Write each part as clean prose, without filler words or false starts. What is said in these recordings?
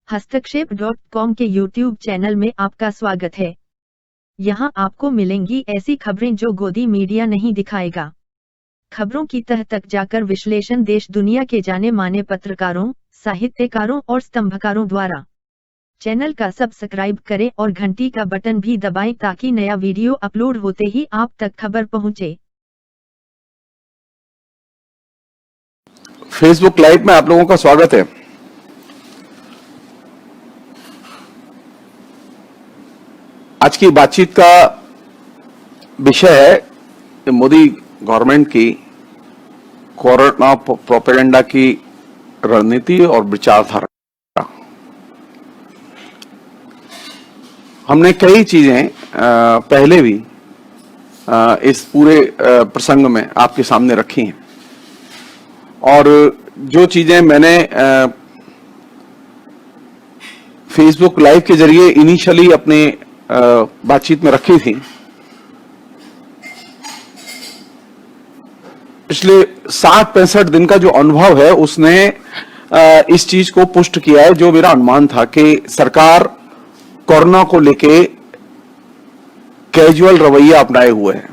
हस्तक्षेप.com के YouTube channel में आपका स्वागत है। यहाँ आपको मिलेंगी ऐसी खबरें जो गोदी मीडिया नहीं दिखाएगा। खबरों की तह तक जाकर विश्लेषण देश दुनिया के जाने माने पत्रकारों, साहित्यकारों और स्तंभकारों द्वारा। चैनल का सब्सक्राइब करें और घंटी का बटन भी दबाएं ताकि नया वीडियो अपलोड होते ही आप तक खबर पहुंचे। फेसबुक लाइव में आप लोगों का स्वागत है। आज की बातचीत का विषय है मोदी गवर्नमेंट की कोरोना प्रोपेगेंडा की रणनीति और विचारधारा। हमने कई चीजें पहले भी इस पूरे प्रसंग में आपके सामने रखी हैं और जो चीजें मैंने फेसबुक लाइव के जरिए इनिशियली अपने बातचीत में रखी थी, पिछले 60-65 दिन का जो अनुभव है उसने इस चीज को पुष्ट किया है। जो मेरा अनुमान था कि सरकार कोरोना को लेके कैजुअल रवैया अपनाए हुए है।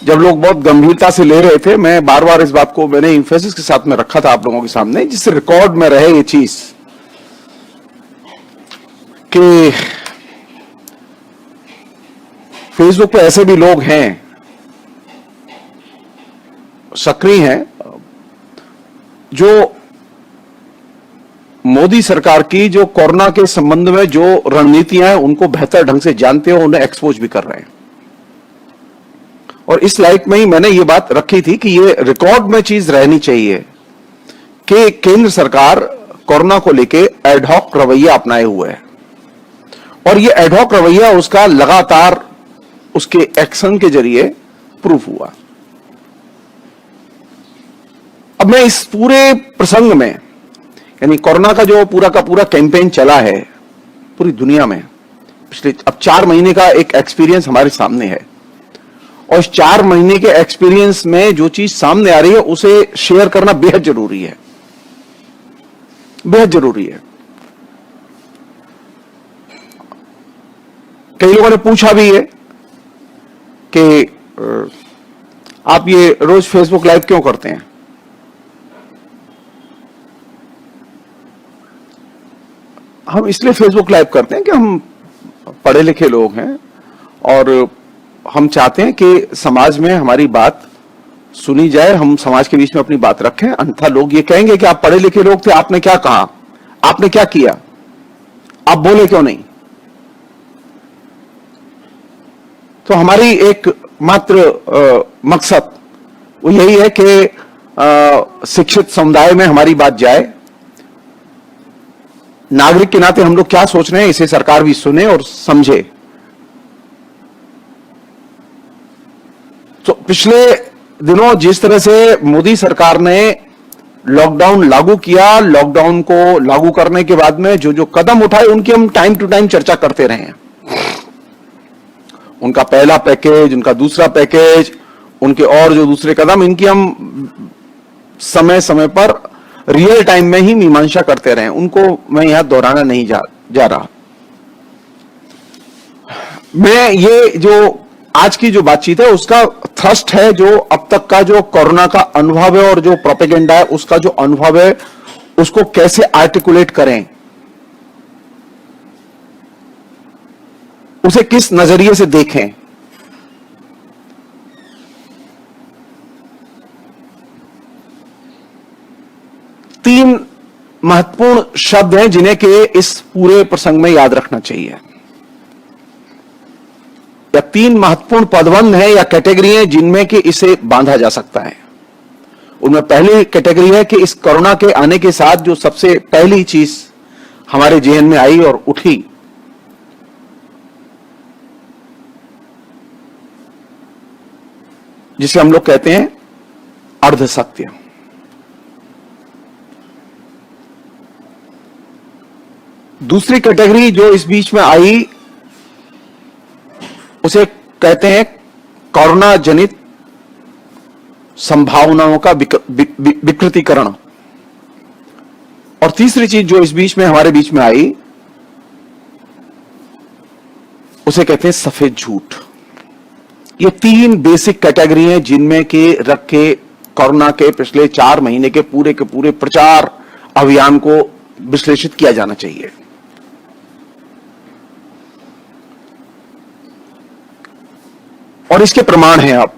जब लोग बहुत गंभीरता से ले रहे थे, मैं बार बार इस बात को मैंने इंफेसिस के साथ में रखा था आप लोगों के सामने, जिससे रिकॉर्ड में रहे ये चीज कि फेसबुक पे ऐसे भी लोग हैं, सक्रिय हैं, जो मोदी सरकार की जो कोरोना के संबंध में जो रणनीतियां हैं उनको बेहतर ढंग से जानते हो, उन्हें एक्सपोज भी कर रहे हैं। और इस लाइट में ही मैंने ये बात रखी थी कि ये रिकॉर्ड में चीज रहनी चाहिए कि केंद्र सरकार कोरोना को लेके एडहॉक रवैया अपनाए हुए है और ये एडहॉक रवैया उसका लगातार उसके एक्शन के जरिए प्रूफ हुआ। अब मैं इस पूरे प्रसंग में, यानी कोरोना का जो पूरा का पूरा कैंपेन चला है पूरी दुनिया में, पिछले अब 4 महीने का एक एक्सपीरियंस हमारे सामने है और इस 4 महीने के एक्सपीरियंस में जो चीज सामने आ रही है उसे शेयर करना बेहद जरूरी है, बेहद जरूरी है। कई लोगों ने पूछा भी है कि आप ये रोज फेसबुक लाइव क्यों करते हैं। हम इसलिए फेसबुक लाइव करते हैं कि हम पढ़े लिखे लोग हैं और हम चाहते हैं कि समाज में हमारी बात सुनी जाए, हम समाज के बीच में अपनी बात रखें। अन्यथा लोग ये कहेंगे कि आप पढ़े लिखे लोग थे, आपने क्या कहा, आपने क्या किया, आप बोले क्यों नहीं। तो हमारी एक मात्र मकसद वो यही है कि शिक्षित समुदाय में हमारी बात जाए। नागरिक के नाते हम लोग क्या सोच रहे हैं इसे सरकार भी सुने और समझे। तो पिछले दिनों जिस तरह से मोदी सरकार ने लॉकडाउन लागू किया, लॉकडाउन को लागू करने के बाद में जो जो कदम उठाए उनकी हम टाइम टू टाइम चर्चा करते रहे हैं। उनका पहला पैकेज, उनका दूसरा पैकेज, उनके और जो दूसरे कदम, इनकी हम समय समय पर रियल टाइम में ही मीमांसा करते रहे। उनको मैं यहां दोहराना नहीं जा रहा। मैं ये जो आज की जो बातचीत है उसका थ्रस्ट है जो अब तक का जो कोरोना का अनुभव है और जो प्रोपेगेंडा है उसका जो अनुभव है उसको कैसे आर्टिकुलेट करें, उसे किस नजरिए से देखें। तीन महत्वपूर्ण शब्द हैं जिन्हें के इस पूरे प्रसंग में याद रखना चाहिए, या 3 महत्वपूर्ण पदबंध हैं या कैटेगरी हैं जिनमें कि इसे बांधा जा सकता है। उनमें पहली कैटेगरी है कि इस कोरोना के आने के साथ जो सबसे पहली चीज हमारे जेहन में आई और उठी, जिसे हम लोग कहते हैं अर्धसत्य। दूसरी कैटेगरी जो इस बीच में आई उसे कहते हैं कोरोना जनित संभावनाओं का विकृतीकरण। और तीसरी चीज जो इस बीच में हमारे बीच में आई, उसे कहते हैं सफेद झूठ। ये 3 बेसिक कैटेगरी हैं जिनमें के रख के कोरोना के पिछले 4 महीने के पूरे प्रचार अभियान को विश्लेषित किया जाना चाहिए। और इसके प्रमाण हैं। आप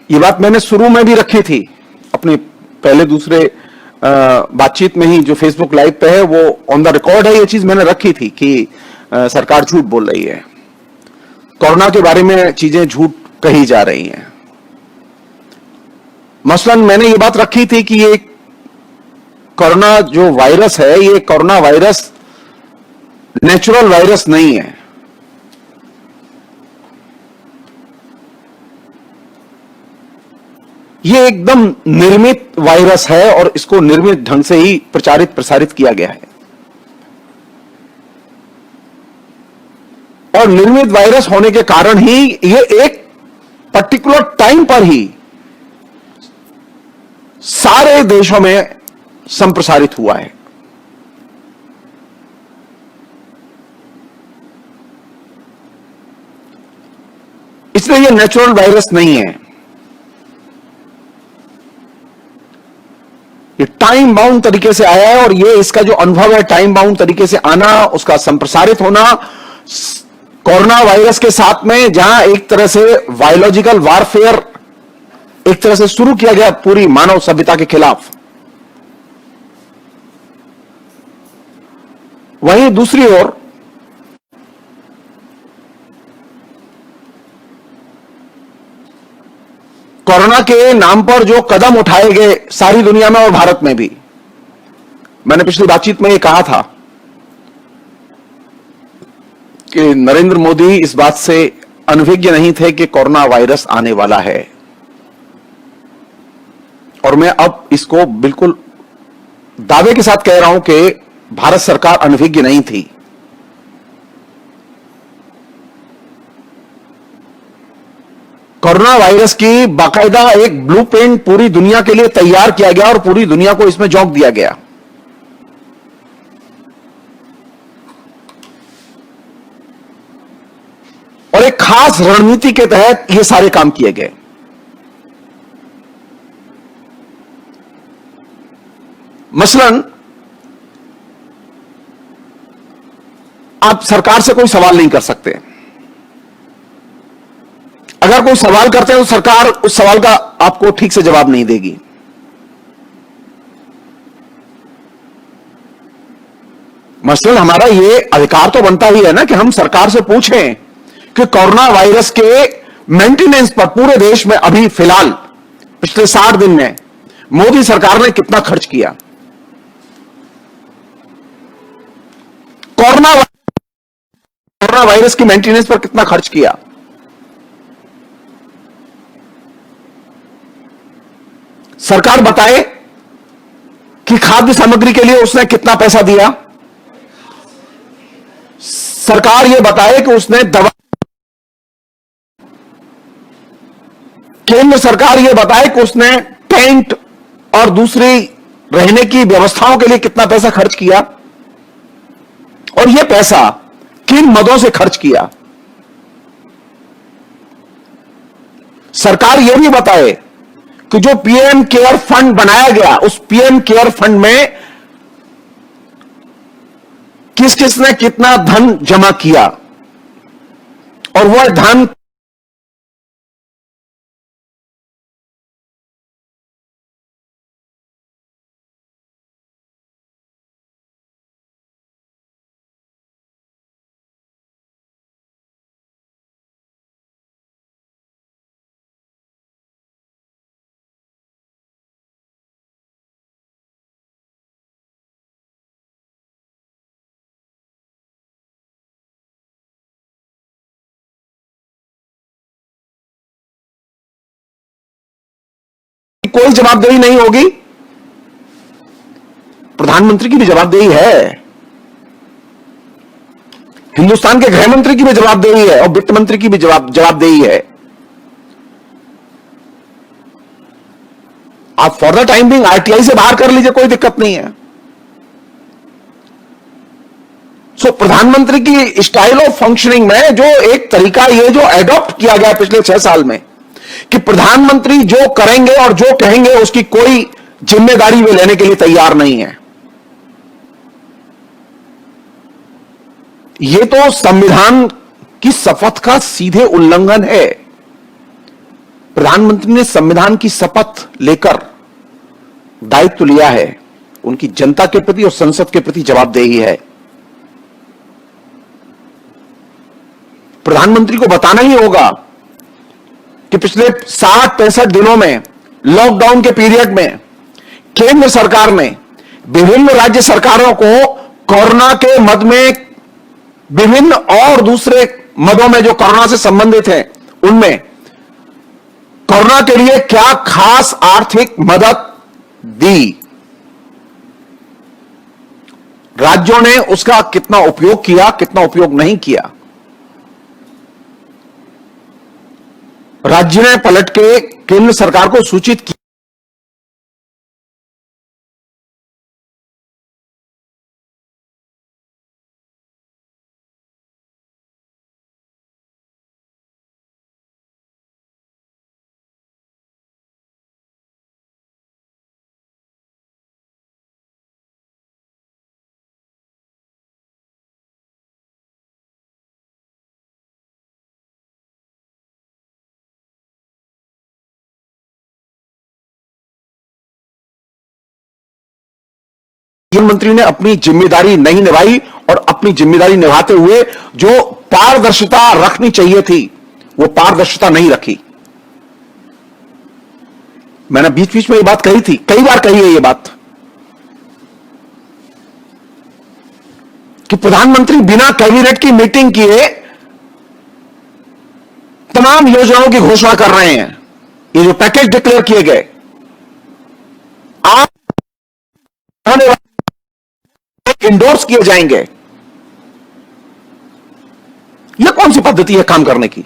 ये बात मैंने शुरू में भी रखी थी, अपने पहले दूसरे बातचीत में ही, जो फेसबुक लाइव पे है वो ऑन द रिकॉर्ड है। ये चीज मैंने रखी थी कि सरकार झूठ बोल रही है, कोरोना के बारे में चीजें झूठ कही जा रही हैं। मसलन मैंने ये बात रखी थी कि ये कोरोना जो वायरस है, ये कोरोना वायरस नेचुरल वायरस नहीं है। ये एकदम निर्मित वायरस है और इसको निर्मित ढंग से ही प्रचारित प्रसारित किया गया है। और निर्मित वायरस होने के कारण ही ये एक पर्टिकुलर टाइम पर ही सारे देशों में संप्रसारित हुआ है। इसलिए ये नेचुरल वायरस नहीं है, ये टाइम बाउंड तरीके से आया है। और ये इसका जो अनुभव है टाइम बाउंड तरीके से आना, उसका संप्रसारित होना, कोरोना वायरस के साथ में जहां एक तरह से बायोलॉजिकल वारफेयर एक तरह से शुरू किया गया पूरी मानव सभ्यता के खिलाफ, वहीं दूसरी ओर कोरोना के नाम पर जो कदम उठाए गए सारी दुनिया में और भारत में भी, मैंने पिछली बातचीत में ये कहा था कि नरेंद्र मोदी इस बात से अनभिज्ञ नहीं थे कि कोरोना वायरस आने वाला है। और मैं अब इसको बिल्कुल दावे के साथ कह रहा हूं कि भारत सरकार अनभिज्ञ नहीं थी। कोरोना वायरस की बाकायदा एक ब्लूप्रिंट पूरी दुनिया के लिए तैयार किया गया और पूरी दुनिया को इसमें झोंक दिया गया। और एक खास रणनीति के तहत ये सारे काम किए गए। मसलन आप सरकार से कोई सवाल नहीं कर सकते। अगर कोई सवाल करते हैं तो सरकार उस सवाल का आपको ठीक से जवाब नहीं देगी। मसलन हमारा ये अधिकार तो बनता ही है ना कि हम सरकार से पूछें कि कोरोना वायरस के मेंटेनेंस पर पूरे देश में अभी फिलहाल पिछले 60 दिन में मोदी सरकार ने कितना खर्च किया। कोरोना वायरस की मेंटेनेंस पर कितना खर्च किया। सरकार बताए कि खाद्य सामग्री के लिए उसने कितना पैसा दिया। सरकार यह बताए कि उसने दवा, केंद्र सरकार यह बताए कि उसने टेंट और दूसरी रहने की व्यवस्थाओं के लिए कितना पैसा खर्च किया और यह पैसा किन मदों से खर्च किया। सरकार यह भी बताए कि जो पीएम केयर फंड बनाया गया, उस पीएम केयर फंड में किस किसने कितना धन जमा किया और वह धन कोई जवाबदेही नहीं होगी। प्रधानमंत्री की भी जवाबदेही है, हिंदुस्तान के गृह मंत्री की भी जवाबदेही है और वित्त मंत्री की भी जवाबदेही है। आप for the time being RTI से बाहर कर लीजिए, कोई दिक्कत नहीं है। सो प्रधानमंत्री की स्टाइल ऑफ फंक्शनिंग में जो एक तरीका ये जो एडॉप्ट किया गया पिछले 6 साल में कि प्रधानमंत्री जो करेंगे और जो कहेंगे उसकी कोई जिम्मेदारी वे लेने के लिए तैयार नहीं है, यह तो संविधान की शपथ का सीधे उल्लंघन है। प्रधानमंत्री ने संविधान की शपथ लेकर दायित्व लिया है, उनकी जनता के प्रति और संसद के प्रति जवाबदेही है। प्रधानमंत्री को बताना ही होगा कि पिछले 60-65 दिनों में लॉकडाउन के पीरियड में केंद्र सरकार ने विभिन्न राज्य सरकारों को कोरोना के मद में विभिन्न और दूसरे मदों में जो कोरोना से संबंधित हैं उनमें कोरोना के लिए क्या खास आर्थिक मदद दी, राज्यों ने उसका कितना उपयोग किया, कितना उपयोग नहीं किया। राज्य ने पलट के केंद्र सरकार को सूचित किया। प्रधानमंत्री ने अपनी जिम्मेदारी नहीं निभाई और अपनी जिम्मेदारी निभाते हुए जो पारदर्शिता रखनी चाहिए थी वो पारदर्शिता नहीं रखी। मैंने बीच बीच में ये बात कही थी, कई बार कही है ये बात कि प्रधानमंत्री बिना कैबिनेट की मीटिंग किए तमाम योजनाओं की घोषणा कर रहे हैं। ये जो पैकेज डिक्लेयर किए गए आप इंडोर्स किए जाएंगे, यह कौन सी पद्धति है काम करने की?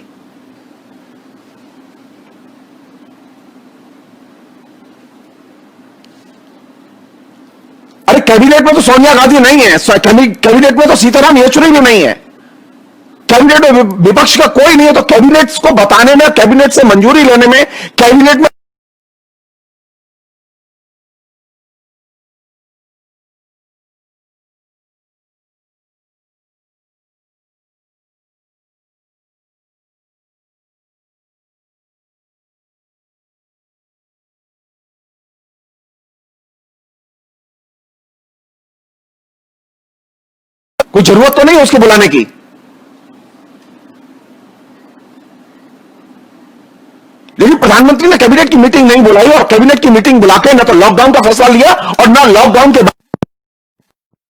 अरे कैबिनेट में तो सोनिया गांधी नहीं है, कैबिनेट में तो सीताराम येचुरी भी नहीं है, कैबिनेट में विपक्ष का कोई नहीं है, तो कैबिनेट को बताने में, कैबिनेट से मंजूरी लेने में, कैबिनेट में कोई जरूरत तो नहीं है उसको बुलाने की। लेकिन प्रधानमंत्री ने कैबिनेट की मीटिंग नहीं बुलाई और कैबिनेट की मीटिंग बुलाकर ना तो लॉकडाउन का फैसला लिया और ना लॉकडाउन के बाद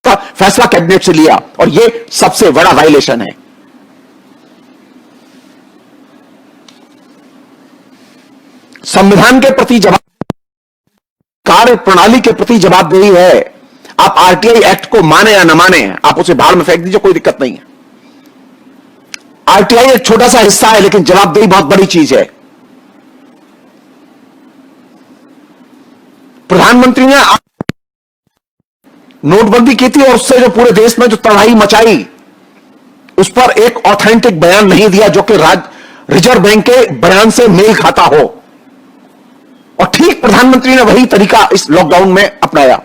का फैसला कैबिनेट से लिया, और यह सबसे बड़ा वायलेशन है। संविधान के प्रति जवाब, कार्य प्रणाली के प्रति जवाबदेही है। आप आरटीआई एक्ट को माने या न माने, आप उसे भाड़ में फेंक दीजिए, कोई दिक्कत नहीं है। आरटीआई एक छोटा सा हिस्सा है, लेकिन जवाबदेही बहुत बड़ी चीज है। प्रधानमंत्री ने नोटबंदी की थी और उससे जो पूरे देश में जो तबाही मचाई, उस पर एक ऑथेंटिक बयान नहीं दिया जो कि रिजर्व बैंक के बयान से मेल खाता हो, और ठीक प्रधानमंत्री ने वही तरीका इस लॉकडाउन में अपनाया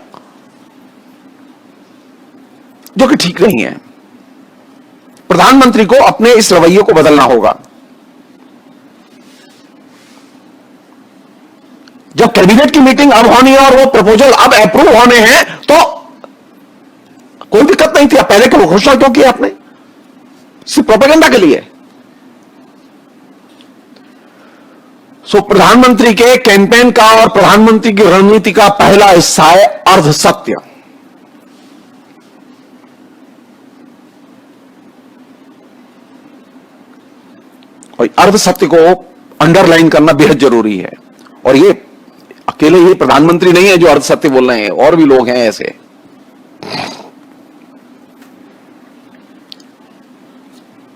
जो कि ठीक नहीं है। प्रधानमंत्री को अपने इस रवैये को बदलना होगा। जब कैबिनेट की मीटिंग अब होनी है और वो प्रपोजल अब अप्रूव होने हैं तो कोई दिक्कत नहीं थी। पहले क्यों घोषणा क्यों की आपने? सिर्फ प्रोपेगेंडा के लिए। सो प्रधानमंत्री के कैंपेन का और प्रधानमंत्री की रणनीति का पहला हिस्सा है अर्ध सत्य। और अर्ध सत्य को अंडरलाइन करना बेहद जरूरी है, और ये अकेले ये प्रधानमंत्री नहीं है जो अर्ध सत्य बोल रहे हैं, और भी लोग हैं ऐसे।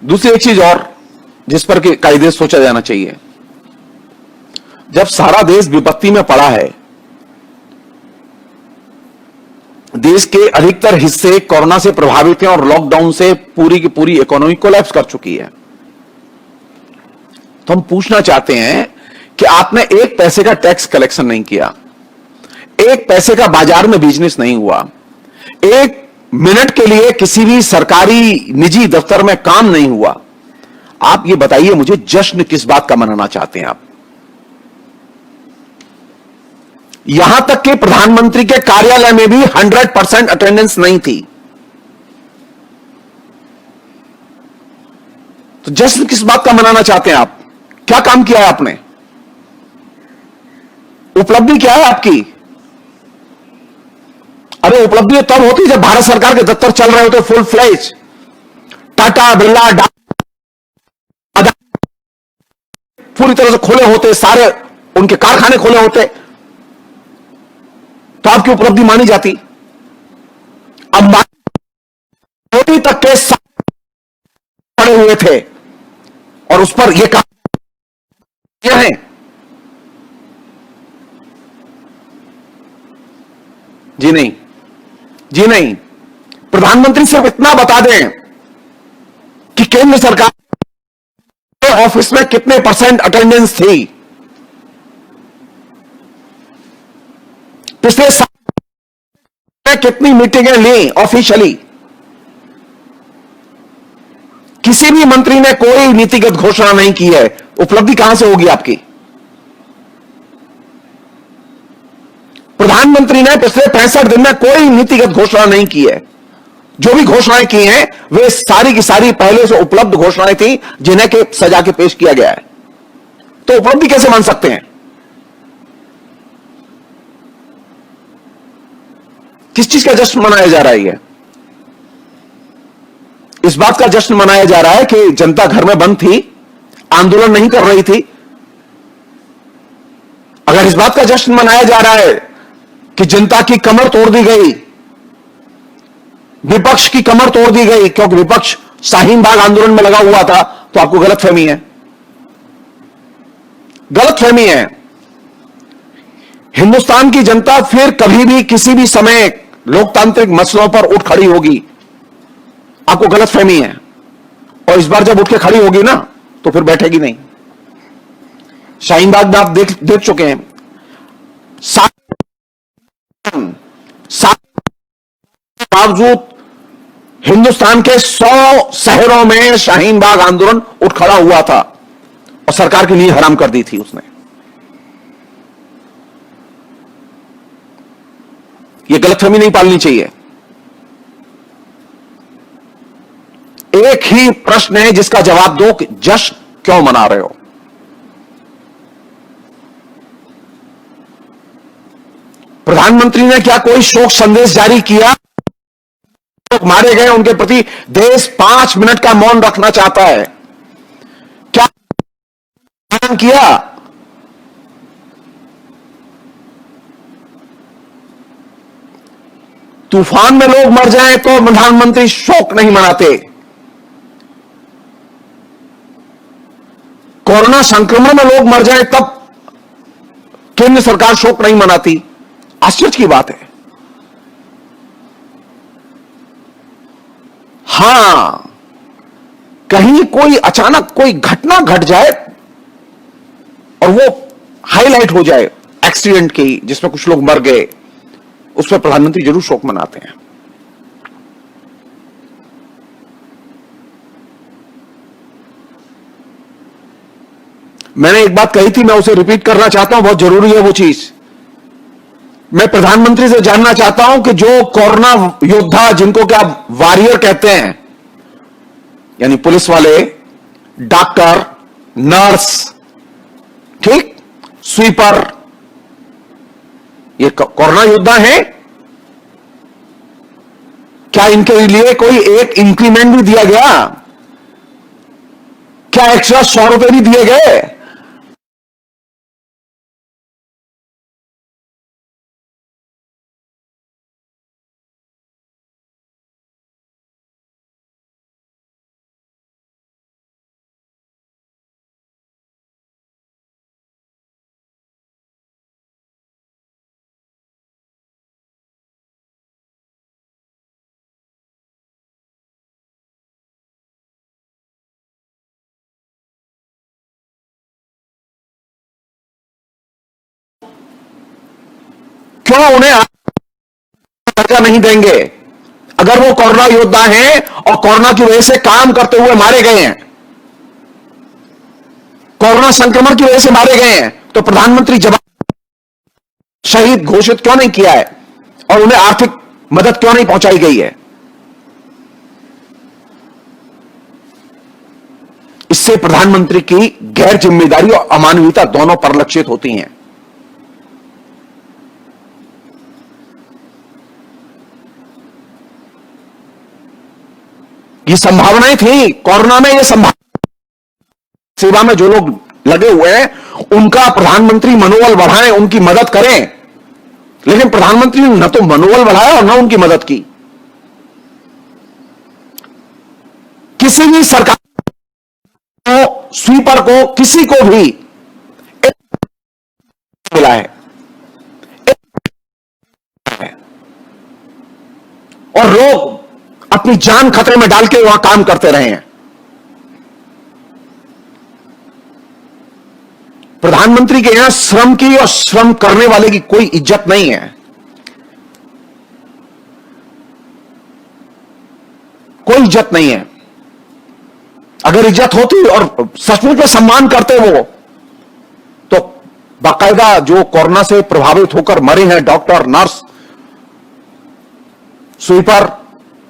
दूसरी एक चीज और जिस पर कायदे सोचा जाना चाहिए, जब सारा देश विपत्ति में पड़ा है देश के अधिकतर हिस्से कोरोना से प्रभावित हैं और लॉकडाउन से पूरी की पूरी इकोनॉमी कोलैप्स कर चुकी है। तो हम पूछना चाहते हैं कि आपने एक पैसे का टैक्स कलेक्शन नहीं किया, एक पैसे का बाजार में बिजनेस नहीं हुआ, एक मिनट के लिए किसी भी सरकारी निजी दफ्तर में काम नहीं हुआ। आप ये बताइए मुझे, जश्न किस बात का मनाना चाहते हैं आप? यहां तक कि प्रधानमंत्री के कार्यालय में भी 100% अटेंडेंस नहीं थी। तो जश्न किस बात का मनाना चाहते हैं आप? क्या काम किया है आपने? उपलब्धि क्या है आपकी? अरे उपलब्धि तब होती जब भारत सरकार के दफ्तर चल रहे होते फुल फ्लेज, टाटा बिरला पूरी तरह से खोले होते, सारे उनके कारखाने खोले होते, तो आपकी उपलब्धि मानी जाती। अब मोदी तक के पड़े हुए थे और उस पर यह काम है। जी नहीं, जी नहीं। प्रधानमंत्री सिर्फ इतना बता दें कि केंद्र सरकार के ऑफिस में कितने % अटेंडेंस थी पिछले साल में, कितनी मीटिंगें ली ऑफिशियली। किसी भी मंत्री ने कोई नीतिगत घोषणा नहीं की है। उपलब्धि कहां से होगी आपकी? प्रधानमंत्री ने पिछले 65 दिन में कोई नीतिगत घोषणा नहीं की है। जो भी घोषणाएं की हैं वे सारी की सारी पहले से उपलब्ध घोषणाएं थी जिन्हें के सजा के पेश किया गया है। तो उपलब्धि कैसे मान सकते हैं? किस चीज का जश्न मनाया जा रहा है? ये इस बात का जश्न मनाया जा रहा है कि जनता घर में बंद थी, आंदोलन नहीं कर रही थी। अगर इस बात का जश्न मनाया जा रहा है कि जनता की कमर तोड़ दी गई, विपक्ष की कमर तोड़ दी गई क्योंकि विपक्ष शाहीन बाग आंदोलन में लगा हुआ था, तो आपको गलतफहमी है, गलतफहमी है। हिंदुस्तान की जनता फिर कभी भी किसी भी समय लोकतांत्रिक मसलों पर उठ खड़ी होगी। आपको गलतफहमी है, और इस बार जब उठ के खड़ी होगी ना तो फिर बैठेगी नहीं। शाहीन बाग में आप देख चुके हैं, बावजूद हिंदुस्तान के 100 शहरों में शाहीन बाग आंदोलन उठ खड़ा हुआ था और सरकार की नींद हराम कर दी थी उसने। यह गलतफहमी नहीं पालनी चाहिए। एक ही प्रश्न है जिसका जवाब दो कि जश्न क्यों मना रहे हो? प्रधानमंत्री ने क्या कोई शोक संदेश जारी किया? लोग मारे गए उनके प्रति देश 5 मिनट का मौन रखना चाहता है। क्या किया? तूफान में लोग मर जाएं तो प्रधानमंत्री शोक नहीं मनाते। कोरोना संक्रमण में लोग मर जाएं तब केंद्र सरकार शोक नहीं मनाती। आश्चर्य की बात है। हां, कहीं कोई अचानक कोई घटना घट जाए और वो हाईलाइट हो जाए एक्सीडेंट की, जिसमें कुछ लोग मर गए, उस पर प्रधानमंत्री जरूर शोक मनाते हैं। मैंने एक बात कही थी, मैं उसे रिपीट करना चाहता हूं, बहुत जरूरी है वो चीज। मैं प्रधानमंत्री से जानना चाहता हूं कि जो कोरोना योद्धा, जिनको क्या वॉरियर कहते हैं, यानी पुलिस वाले, डॉक्टर, नर्स, ठीक, स्वीपर, ये कोरोना योद्धा हैं, क्या इनके लिए कोई एक इंक्रीमेंट भी दिया गया? क्या एक्स्ट्रा 100 रुपए भी दिए गए? क्यों उन्हें दर्जा नहीं देंगे अगर वो कोरोना योद्धा हैं और कोरोना की वजह से काम करते हुए मारे गए हैं, कोरोना संक्रमण की वजह से मारे गए हैं, तो प्रधानमंत्री जवान शहीद घोषित क्यों नहीं किया है और उन्हें आर्थिक मदद क्यों नहीं पहुंचाई गई है? इससे प्रधानमंत्री की गैर जिम्मेदारी और अमानवीयता दोनों परिलक्षित होती हैं। ये संभावनाएं थी कोरोना में, ये संभावना सेवा में जो लोग लगे हुए हैं उनका प्रधानमंत्री मनोबल बढ़ाएं, उनकी मदद करें, लेकिन प्रधानमंत्री ने न तो मनोबल बढ़ाया और न उनकी मदद की। किसी भी सरकार को, स्वीपर को, किसी को भी मिला है और लोग अपनी जान खतरे में डाल के वहां काम करते रहे हैं। प्रधानमंत्री के यहां श्रम की और श्रम करने वाले की कोई इज्जत नहीं है, कोई इज्जत नहीं है। अगर इज्जत होती और सचमुच में सम्मान करते वो, तो बाकायदा जो कोरोना से प्रभावित होकर मरे हैं डॉक्टर, नर्स, स्वीपर,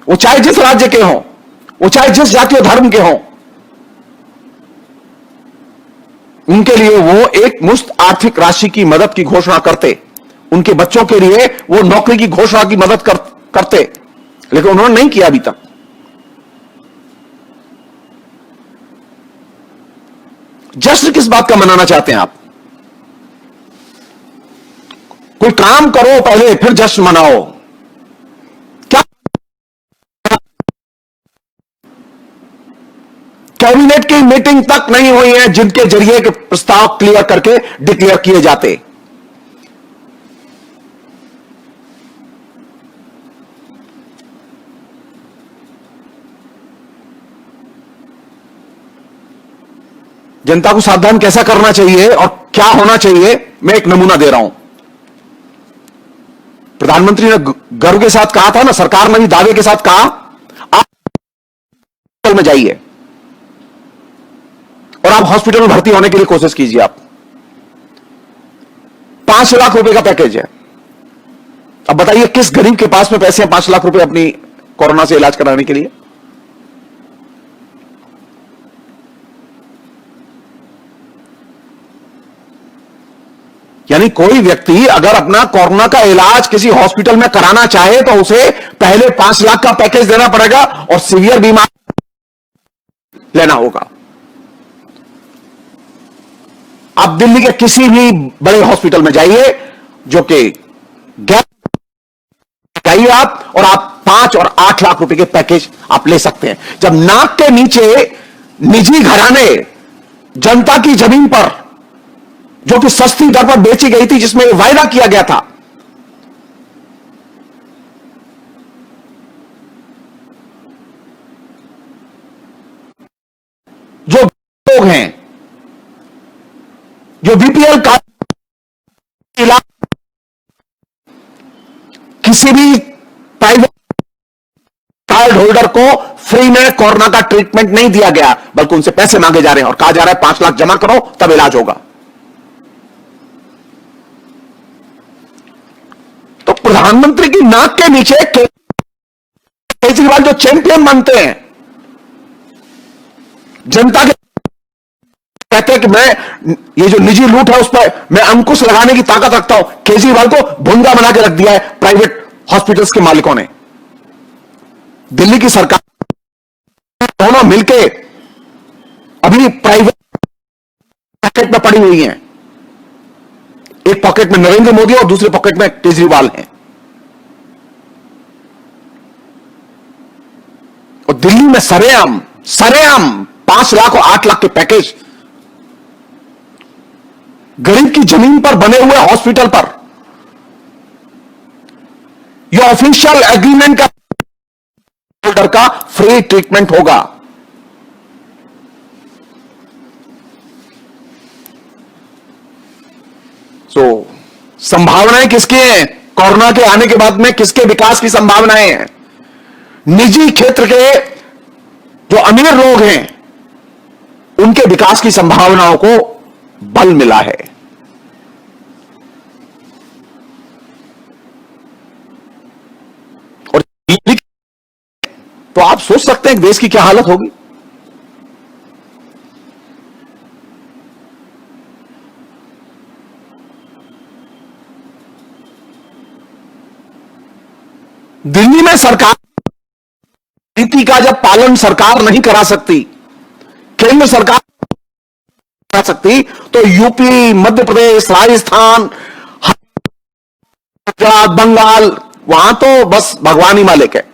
वो चाहे जिस राज्य के हों, वो चाहे जिस जाति और धर्म के हों, उनके लिए वो एक मुश्त आर्थिक राशि की मदद की घोषणा करते, उनके बच्चों के लिए वो नौकरी की घोषणा की मदद करते, लेकिन उन्होंने नहीं किया अभी तक। जश्न किस बात का मनाना चाहते हैं आप? कोई काम करो पहले, फिर जश्न मनाओ। क्या कैबिनेट की मीटिंग तक नहीं हुई है जिनके जरिए के प्रस्ताव क्लियर करके डिक्लेयर किए जाते? जनता को सावधान कैसा करना चाहिए और क्या होना चाहिए, मैं एक नमूना दे रहा हूं। प्रधानमंत्री ने गर्व के साथ कहा था ना, सरकार ने भी दावे के साथ कहा, आप हॉस्पिटल में जाइए और आप हॉस्पिटल में भर्ती होने के लिए कोशिश कीजिए। आप 5 लाख रुपए का पैकेज है। अब बताइए किस गरीब के पास में पैसे हैं 5 लाख रुपए अपनी कोरोना से इलाज कराने के लिए? यानी कोई व्यक्ति अगर अपना कोरोना का इलाज किसी हॉस्पिटल में कराना चाहे तो उसे पहले 5 लाख का पैकेज देना पड़ेगा और सीवियर बीमारी लेना होगा। आप दिल्ली के किसी भी बड़े हॉस्पिटल में जाइए, जो कि जाइए आप, और आप 5 और 8 लाख रुपए के पैकेज आप ले सकते हैं। जब नाक के नीचे निजी घराने जनता की जमीन पर, जो कि सस्ती दर पर बेची गई थी, जिसमें वायदा किया गया था, जो लोग हैं, जो बीपीएल कार्ड, किसी भी प्राइवेट कार्ड होल्डर को फ्री में कोरोना का ट्रीटमेंट नहीं दिया गया, बल्कि उनसे पैसे मांगे जा रहे हैं और कहा जा रहा है 5 लाख जमा करो तब इलाज होगा। तो प्रधानमंत्री की नाक के नीचे केजरीवाल जो चैंपियन बनते हैं, जनता के कहते हैं कि मैं ये जो निजी लूट है उस पर मैं अंकुश लगाने की ताकत रखता हूं। केजरीवाल को भुंगा बना के रख दिया है प्राइवेट हॉस्पिटल्स के मालिकों ने। दिल्ली की सरकार दोनों मिलके अभी प्राइवेट पॉकेट में पड़ी हुई हैं। एक पॉकेट में नरेंद्र मोदी और दूसरे पॉकेट में केजरीवाल हैं। और दिल्ली में सरेआम 5 लाख और 8 लाख के पैकेज गरीब की जमीन पर बने हुए हॉस्पिटल पर। यह ऑफिशियल एग्रीमेंट का होल्डर का फ्री ट्रीटमेंट होगा। संभावनाएं किसकी हैं? कोरोना के आने के बाद में किसके विकास की संभावनाएं हैं? निजी क्षेत्र के जो अमीर लोग हैं उनके विकास की संभावनाओं को बल मिला है। और तो आप सोच सकते हैं देश की क्या हालत होगी। दिल्ली में सरकार नीति का जब पालन सरकार नहीं करा सकती, केंद्र सरकार करा सकती, तो यूपी, मध्य प्रदेश, राजस्थान, गुजरात, बंगाल, वहां तो बस भगवान ही मालिक है।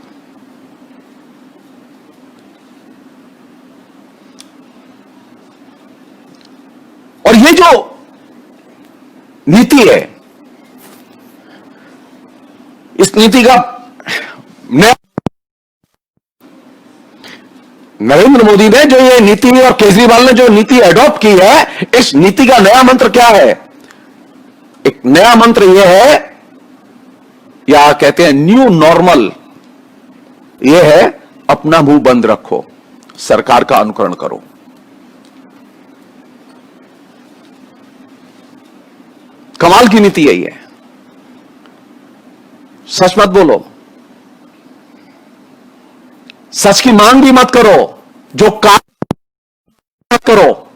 और ये जो नीति है, इस नीति का नरेंद्र मोदी ने जो ये नीति और केजरीवाल ने जो नीति एडॉप्ट की है, इस नीति का नया मंत्र क्या है? एक नया मंत्र यह है, या कहते हैं न्यू नॉर्मल, यह है अपना मुंह बंद रखो, सरकार का अनुकरण करो। कमाल की नीति यही है। सच मत बोलो, सच की मांग भी मत करो, जो काम मत करो।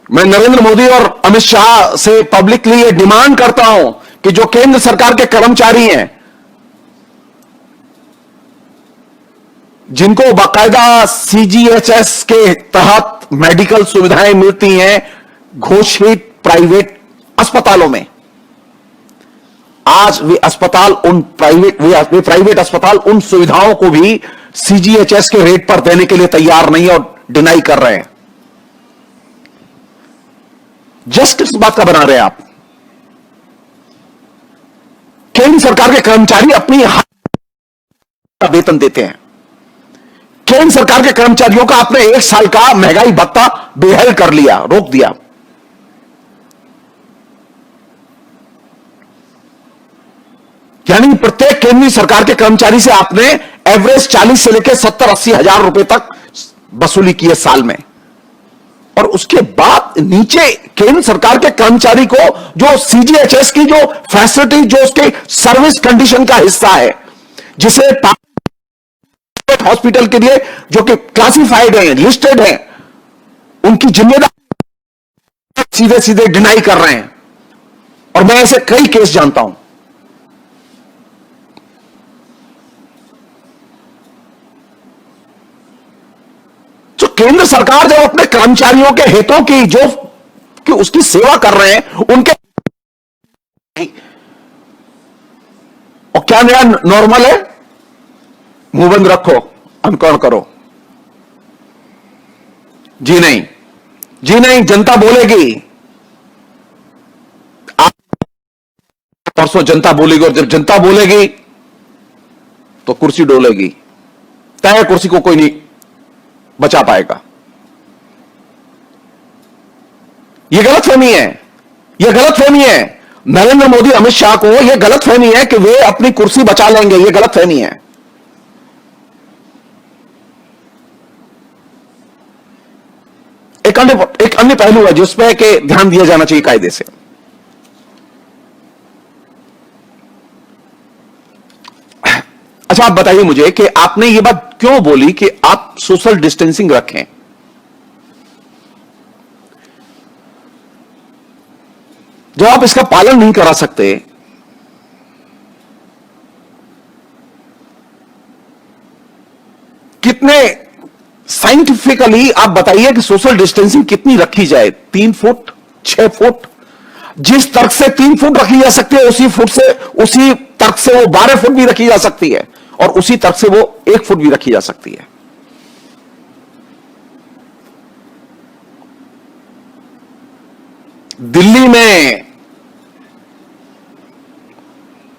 मैं नरेंद्र मोदी और अमित शाह से पब्लिकली ये डिमांड करता हूं कि जो केंद्र सरकार के कर्मचारी हैं, जिनको बाकायदा सीजीएचएस के तहत मेडिकल सुविधाएं मिलती हैं घोषित प्राइवेट अस्पतालों में, आज वे अस्पताल वे प्राइवेट अस्पताल उन सुविधाओं को भी सीजीएचएस के रेट पर देने के लिए तैयार नहीं और डिनाई कर रहे हैं। जस्ट किस बात का बना रहे हैं आप? केंद्र सरकार के कर्मचारी अपनी वेतन देते हैं। केंद्र सरकार के कर्मचारियों का आपने 1 साल का महंगाई भत्ता बेहल कर लिया, रोक दिया। यानी प्रत्येक केंद्रीय सरकार के कर्मचारी से आपने एवरेज 40 से लेकर 70-80 हजार रुपए तक वसूली की है साल में। और उसके बाद नीचे केंद्र सरकार के कर्मचारी को जो सीजीएचएस की जो फैसिलिटी, जो उसके सर्विस कंडीशन का हिस्सा है, जिसे हॉस्पिटल के लिए जो कि क्लासिफाइड है, लिस्टेड है, उनकी जिम्मेदारी सीधे सीधे डिनाई कर रहे हैं। और मैं ऐसे कई केस जानता हूं। तो केंद्र सरकार जब अपने कर्मचारियों के हितों की जो कि उसकी सेवा कर रहे हैं, उनके और क्या नया नॉर्मल है? मुंह बंद रखो, अनुकरण करो। जी नहीं, जी नहीं, जनता बोलेगी। परसों जनता बोलेगी, और जब जनता बोलेगी तो कुर्सी डोलेगी। तय कुर्सी को कोई नहीं बचा पाएगा। यह गलतफहमी है, यह गलतफहमी है। नरेंद्र मोदी, अमित शाह को यह गलतफहमी है कि वे अपनी कुर्सी बचा लेंगे। यह गलतफहमी है। एक अन्य पहलू है जिस पर के ध्यान दिया जाना चाहिए कायदे से। अच्छा, आप बताइए मुझे कि आपने ये बात क्यों बोली कि आप सोशल डिस्टेंसिंग रखें? जब आप इसका पालन नहीं करा सकते, कितने साइंटिफिकली आप बताइए कि सोशल डिस्टेंसिंग कितनी रखी जाए? 3 फुट, 6 फुट? जिस तर्क से 3 फुट रखी जा सकती है, उसी तर्क से वो 12 फुट भी रखी जा सकती है, और उसी तर्क से वो 1 फुट भी रखी जा सकती है। दिल्ली में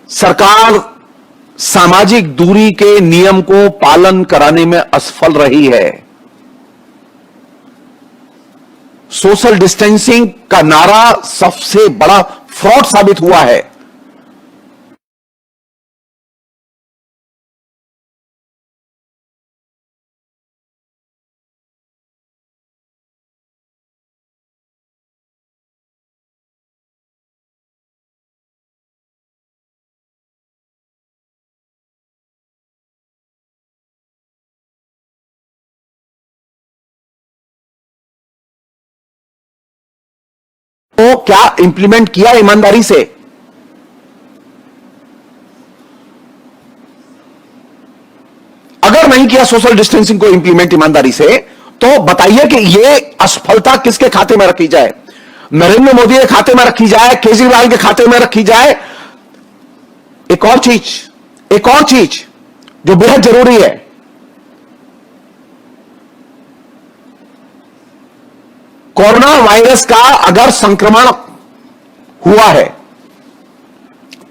सरकार सामाजिक दूरी के नियम को पालन कराने में असफल रही है। सोशल डिस्टेंसिंग का नारा सबसे बड़ा फ्रॉड साबित हुआ है। तो क्या इंप्लीमेंट किया ईमानदारी से? अगर नहीं किया सोशल डिस्टेंसिंग को इंप्लीमेंट ईमानदारी से, तो बताइए कि यह असफलता किसके खाते में रखी जाए? नरेंद्र मोदी के खाते में रखी जाए, केजरीवाल के खाते में रखी जाए? एक और चीज जो बेहद जरूरी है, कोरोना वायरस का अगर संक्रमण हुआ है,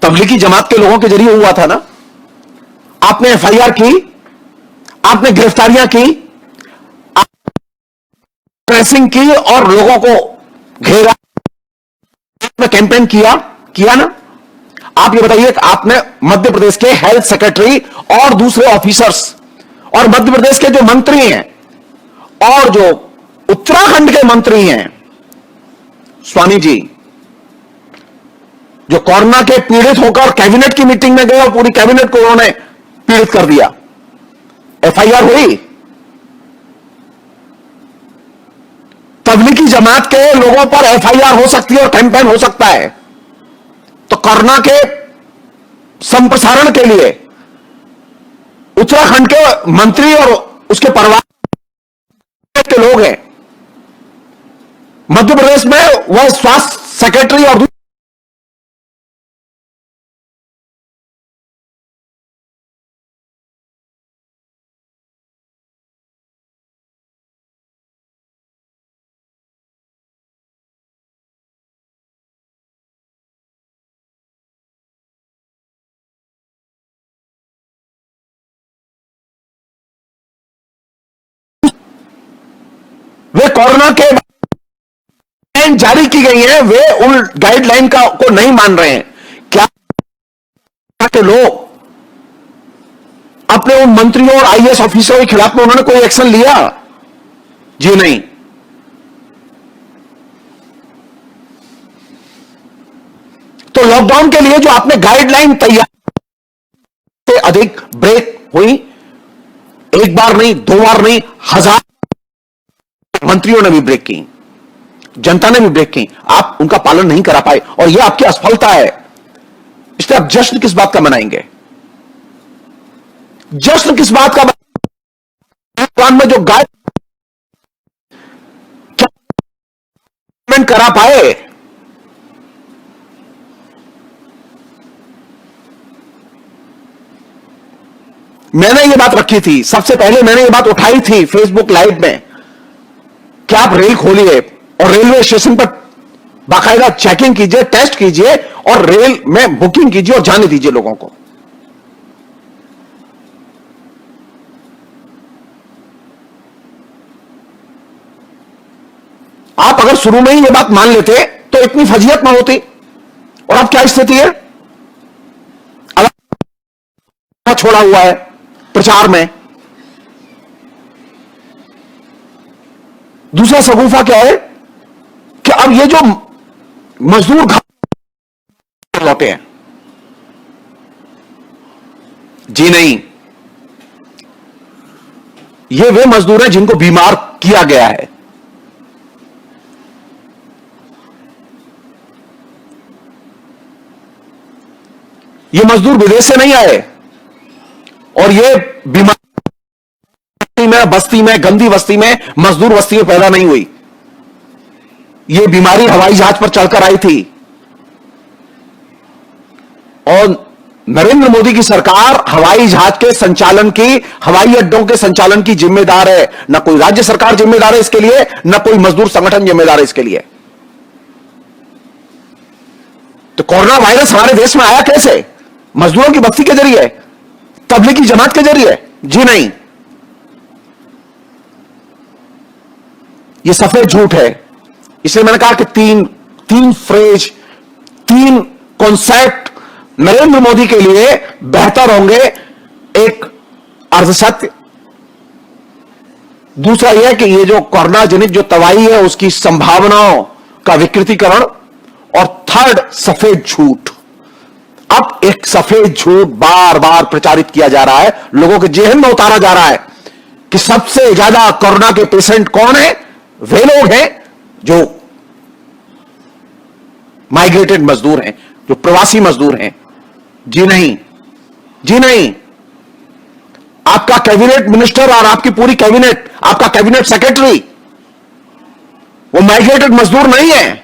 तबलीगी जमात के लोगों के जरिए हुआ था ना, आपने एफआईआर की, आपने गिरफ्तारियां की, ट्रेसिंग की और लोगों को घेरा, आपने कैंपेन किया ना? आप ये बताइए कि आपने मध्य प्रदेश के हेल्थ सेक्रेटरी और दूसरे ऑफिसर्स और मध्य प्रदेश के जो मंत्री हैं और जो उत्तराखंड के मंत्री हैं, स्वामी जी, जो कोरोना के पीड़ित होकर कैबिनेट की मीटिंग में गए और पूरी कैबिनेट को उन्होंने पीड़ित कर दिया, एफआईआर हुई? तबलीगी जमात के लोगों पर एफआईआर हो सकती है और कैंपेन हो सकता है। तो कोरोना के संप्रसारण के लिए उत्तराखंड के मंत्री और उसके परिवार के लोग हैं, मध्य प्रदेश में वह स्वास्थ्य सेक्रेटरी और वे कोरोना के गाइडलाइन जारी की गई है, वे उन गाइडलाइन को नहीं मान रहे हैं। क्या के लोग अपने उन मंत्रियों और आईएएस ऑफिसरों के खिलाफ में उन्होंने कोई एक्शन लिया? जी नहीं। तो लॉकडाउन के लिए जो आपने गाइडलाइन तैयार से अधिक ब्रेक हुई, एक बार नहीं, दो बार नहीं, हजार मंत्रियों ने भी ब्रेक की, जनता ने भी ब्रेक की, आप उनका पालन नहीं करा पाए और यह आपकी असफलता है। इसलिए आप जश्न किस बात का मनाएंगे? जश्न किस बात का में जो गाइड करा पाए? मैंने यह बात रखी थी, सबसे पहले मैंने यह बात उठाई थी फेसबुक लाइव में कि आप रेल खोलिए और रेलवे स्टेशन पर बाकायदा चेकिंग कीजिए, टेस्ट कीजिए और रेल में बुकिंग कीजिए और जाने दीजिए लोगों को। आप अगर शुरू में ही यह बात मान लेते तो इतनी फजीहत ना होती। और अब क्या स्थिति है? छोड़ा हुआ है प्रचार में। दूसरा सगुफा क्या है कि अब ये जो मजदूर घर लौटे हैं, जी नहीं, ये वे मजदूर हैं जिनको बीमार किया गया है। ये मजदूर विदेश से नहीं आए और ये बीमारी में, बस्ती में, गंदी बस्ती में, मजदूर बस्ती में पैदा नहीं हुई। ये बीमारी हवाई जहाज पर चलकर आई थी और नरेंद्र मोदी की सरकार हवाई जहाज के संचालन की, हवाई अड्डों के संचालन की जिम्मेदार है। ना कोई राज्य सरकार जिम्मेदार है इसके लिए, ना कोई मजदूर संगठन जिम्मेदार है इसके लिए। तो कोरोना वायरस हमारे देश में आया कैसे? मजदूरों की बस्ती के जरिए, तबलीगी जमात के जरिए? जी नहीं, यह सफेद झूठ है। इसलिए मैंने कहा कि तीन फ्रेज, तीन कॉन्सेप्ट नरेंद्र मोदी के लिए बेहतर होंगे। एक अर्धसत्य, दूसरा यह कि ये जो कोरोना जनित जो तबाही है उसकी संभावनाओं का विकृतीकरण, और थर्ड सफेद झूठ। अब एक सफेद झूठ बार बार प्रचारित किया जा रहा है, लोगों के जेहन में उतारा जा रहा है कि सबसे ज्यादा कोरोना के पेशेंट कौन है? वे लोग हैं जो माइग्रेटेड मजदूर हैं, जो प्रवासी मजदूर हैं। जी नहीं, जी नहीं। आपका कैबिनेट मिनिस्टर और आपकी पूरी कैबिनेट, आपका कैबिनेट सेक्रेटरी वो माइग्रेटेड मजदूर नहीं है।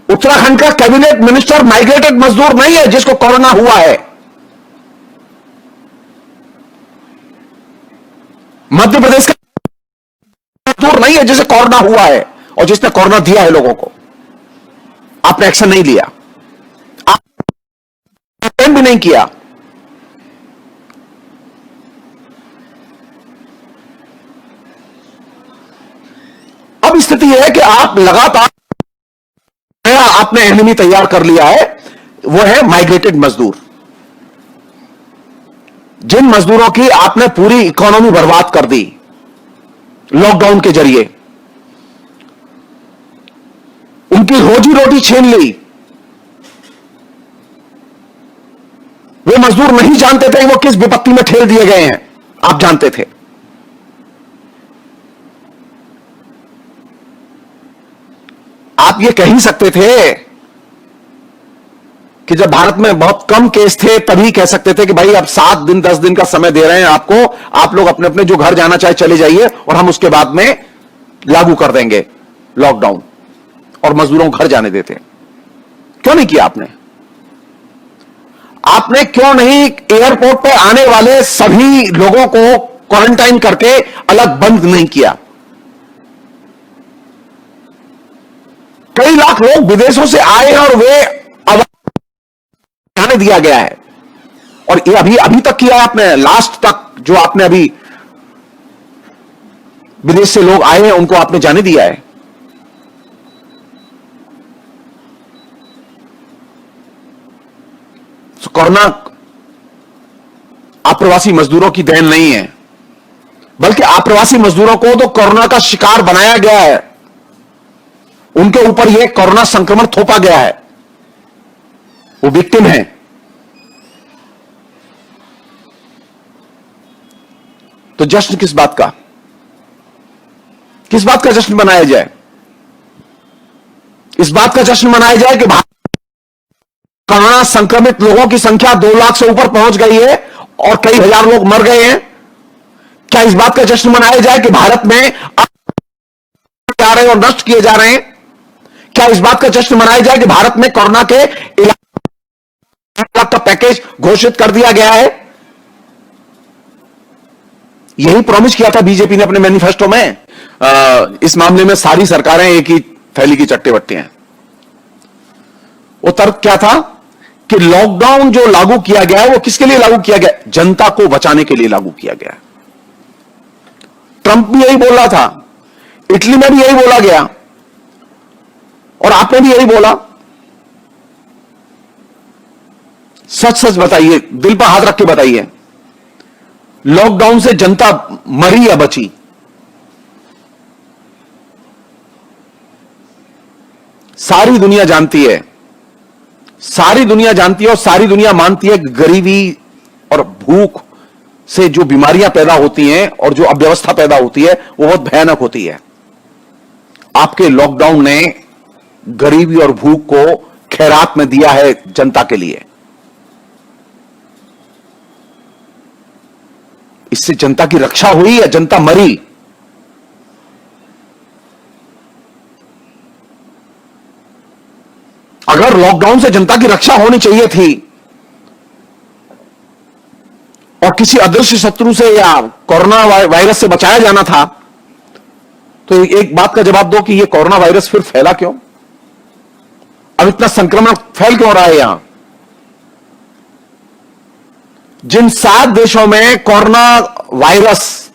उत्तराखंड का कैबिनेट मिनिस्टर माइग्रेटेड मजदूर नहीं है जिसको कोरोना हुआ है। मध्य प्रदेश का मजदूर नहीं है जिसे कोरोना हुआ है और जिसने कोरोना दिया है लोगों को। आपने एक्शन नहीं लिया, आपने भी नहीं किया। अब स्थिति यह है कि आप लगातार आपने एनिमी तैयार कर लिया है, वो है माइग्रेटेड मजदूर। जिन मजदूरों की आपने पूरी इकोनॉमी बर्बाद कर दी लॉकडाउन के जरिए, उनकी रोजी रोटी छीन ली। वे मजदूर नहीं जानते थे वो किस विपत्ति में ठेल दिए गए हैं, आप जानते थे। आप ये कह ही सकते थे कि जब भारत में बहुत कम केस थे तभी कह सकते थे कि भाई अब 7 दिन 10 दिन का समय दे रहे हैं आपको, आप लोग अपने अपने जो घर जाना चाहे चले जाइए और हम उसके बाद में लागू कर देंगे लॉकडाउन और मजदूरों को घर जाने देते। क्यों नहीं किया आपने? आपने क्यों नहीं एयरपोर्ट पे आने वाले सभी लोगों को क्वारंटाइन करके अलग बंद नहीं किया? कई लाख लोग विदेशों से आए हैं और वे आने दिया गया है, और ये अभी तक किया है आपने। लास्ट तक जो आपने अभी विदेश से लोग आए हैं उनको आपने जाने दिया है। तो कोरोना अप्रवासी मजदूरों की देन नहीं है, बल्कि अप्रवासी मजदूरों को तो कोरोना का शिकार बनाया गया है, उनके ऊपर यह कोरोना संक्रमण थोपा गया है, वो विक्टिम है। तो जश्न किस बात का? किस बात का जश्न मनाया जाए? इस बात का जश्न मनाया जाए कि कोरोना संक्रमित लोगों की संख्या 2 लाख से ऊपर पहुंच गई है और कई हजार लोग मर गए हैं। क्या इस बात का जश्न मनाया जाए कि भारत में जा रहे हैं और नष्ट किए जा रहे हैं? क्या इस बात का जश्न मनाया जाए कि भारत में कोरोना के इलाज का पैकेज घोषित कर दिया गया है? यही प्रॉमिस किया था बीजेपी ने अपने मैनिफेस्टो में। इस मामले में सारी सरकारें एक ही थैली की चट्टे बट्टे हैं। वो तर्क क्या था कि लॉकडाउन जो लागू किया गया है वो किसके लिए लागू किया गया? जनता को बचाने के लिए लागू किया गया। ट्रंप भी यही बोल रहा था, इटली में भी यही बोला गया, और आपने भी यही बोला। सच सच बताइए, दिल पर हाथ रख के बताइए, लॉकडाउन से जनता मरी या बची? सारी दुनिया जानती है, सारी दुनिया जानती है और सारी दुनिया मानती है कि गरीबी और भूख से जो बीमारियां पैदा होती हैं और जो अव्यवस्था पैदा होती है वो बहुत भयानक होती है। आपके लॉकडाउन ने गरीबी और भूख को खैरात में दिया है जनता के लिए। इससे जनता की रक्षा हुई या जनता मरी? अगर लॉकडाउन से जनता की रक्षा होनी चाहिए थी और किसी अदृश्य शत्रु से या कोरोना वायरस से बचाया जाना था, तो एक बात का जवाब दो कि यह कोरोना वायरस फिर फैला क्यों? अब इतना संक्रमण फैल क्यों रहा है यहां? जिन 7 देशों में कोरोना वायरस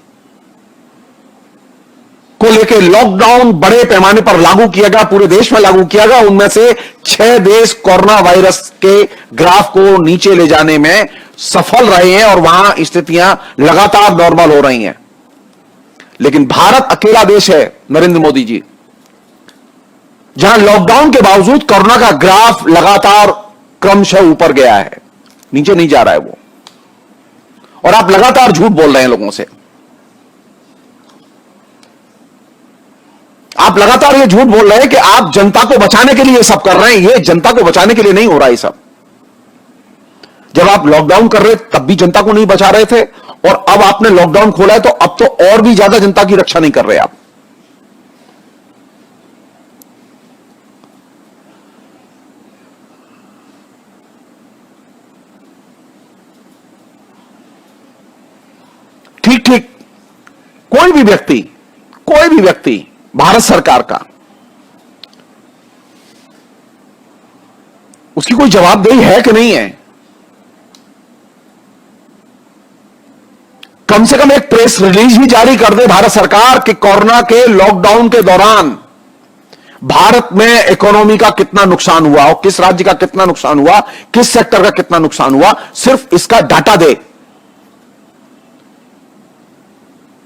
को को लेकर लॉकडाउन बड़े पैमाने पर लागू किया गया, पूरे देश में लागू किया गया। उनमें से 6 देश कोरोना वायरस के ग्राफ को नीचे ले जाने में सफल रहे हैं और वहां स्थितियां लगातार नॉर्मल हो रही हैं। लेकिन भारत अकेला देश है, नरेंद्र मोदी जी, जहां लॉकडाउन के बावजूद कोरोना का ग्राफ लगातार क्रमशः ऊपर गया है, नीचे नहीं जा रहा है वो। और आप लगातार झूठ बोल रहे हैं लोगों से। आप लगातार ये झूठ बोल रहे हैं कि आप जनता को बचाने के लिए ये सब कर रहे हैं। ये जनता को बचाने के लिए नहीं हो रहा ये सब। जब आप लॉकडाउन कर रहे तब भी जनता को नहीं बचा रहे थे, और अब आपने लॉकडाउन खोला है तो अब तो और भी ज्यादा जनता की रक्षा नहीं कर रहे आप। ठीक ठीक, कोई भी व्यक्ति भारत सरकार का, उसकी कोई जवाबदेही है कि नहीं है? कम से कम एक प्रेस रिलीज भी जारी कर दे भारत सरकार कि कोरोना के लॉकडाउन के दौरान भारत में इकोनॉमी का कितना नुकसान हुआ और किस राज्य का कितना नुकसान हुआ, किस सेक्टर का कितना नुकसान हुआ, सिर्फ इसका डाटा दे।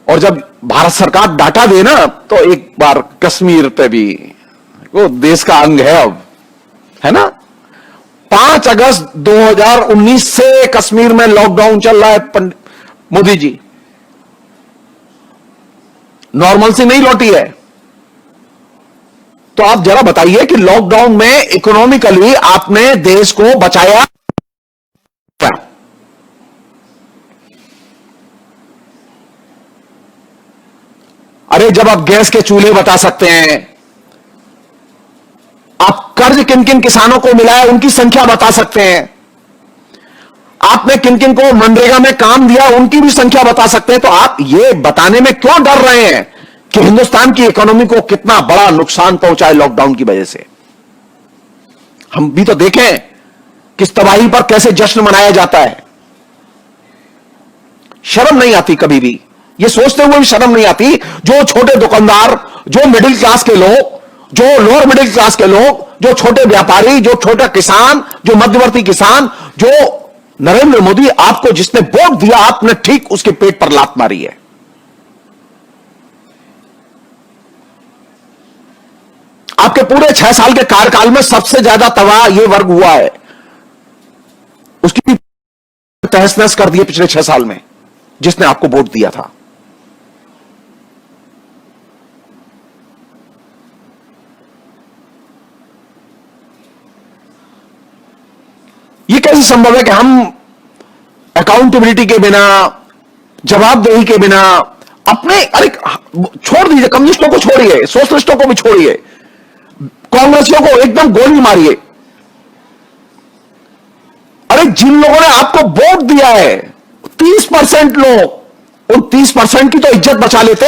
और जब भारत सरकार डाटा दे ना, तो एक बार कश्मीर पे भी, वो देश का अंग है अब, है ना। 5 अगस्त 2019 से कश्मीर में लॉकडाउन चल रहा है मोदी जी, नॉर्मल से नहीं लौटी है। तो आप जरा बताइए कि लॉकडाउन में इकोनॉमिकली आपने देश को बचाया क्या? अरे जब आप गैस के चूल्हे बता सकते हैं, आप कर्ज किन किन किसानों को मिला है उनकी संख्या बता सकते हैं, आपने किन किन को मनरेगा में काम दिया उनकी भी संख्या बता सकते हैं, तो आप ये बताने में क्यों डर रहे हैं कि हिंदुस्तान की इकोनॉमी को कितना बड़ा नुकसान पहुंचा है लॉकडाउन की वजह से? हम भी तो देखें किस तबाही पर कैसे जश्न मनाया जाता है। शर्म नहीं आती कभी भी, ये सोचते हुए भी शर्म नहीं आती, जो छोटे दुकानदार, जो मिडिल क्लास के लोग, जो लोअर मिडिल क्लास के लोग, जो छोटे व्यापारी, जो छोटा किसान, जो मध्यवर्ती किसान, जो नरेंद्र मोदी आपको जिसने वोट दिया, आपने ठीक उसके पेट पर लात मारी है। आपके पूरे 6 साल के कार्यकाल में सबसे ज्यादा तबाह यह वर्ग हुआ है, उसकी तहस नहस कर दिए पिछले 6 साल में, जिसने आपको वोट दिया था। यह कैसे संभव है कि हम अकाउंटेबिलिटी के बिना, जवाबदेही के बिना अपने, अरे छोड़ दीजिए, कम्युनिस्टों को छोड़िए, सोशलिस्टों को भी छोड़िए, कांग्रेसियों को एकदम गोली मारिए। अरे जिन लोगों ने आपको वोट दिया है 30% लोग, उन 30% की तो इज्जत बचा लेते।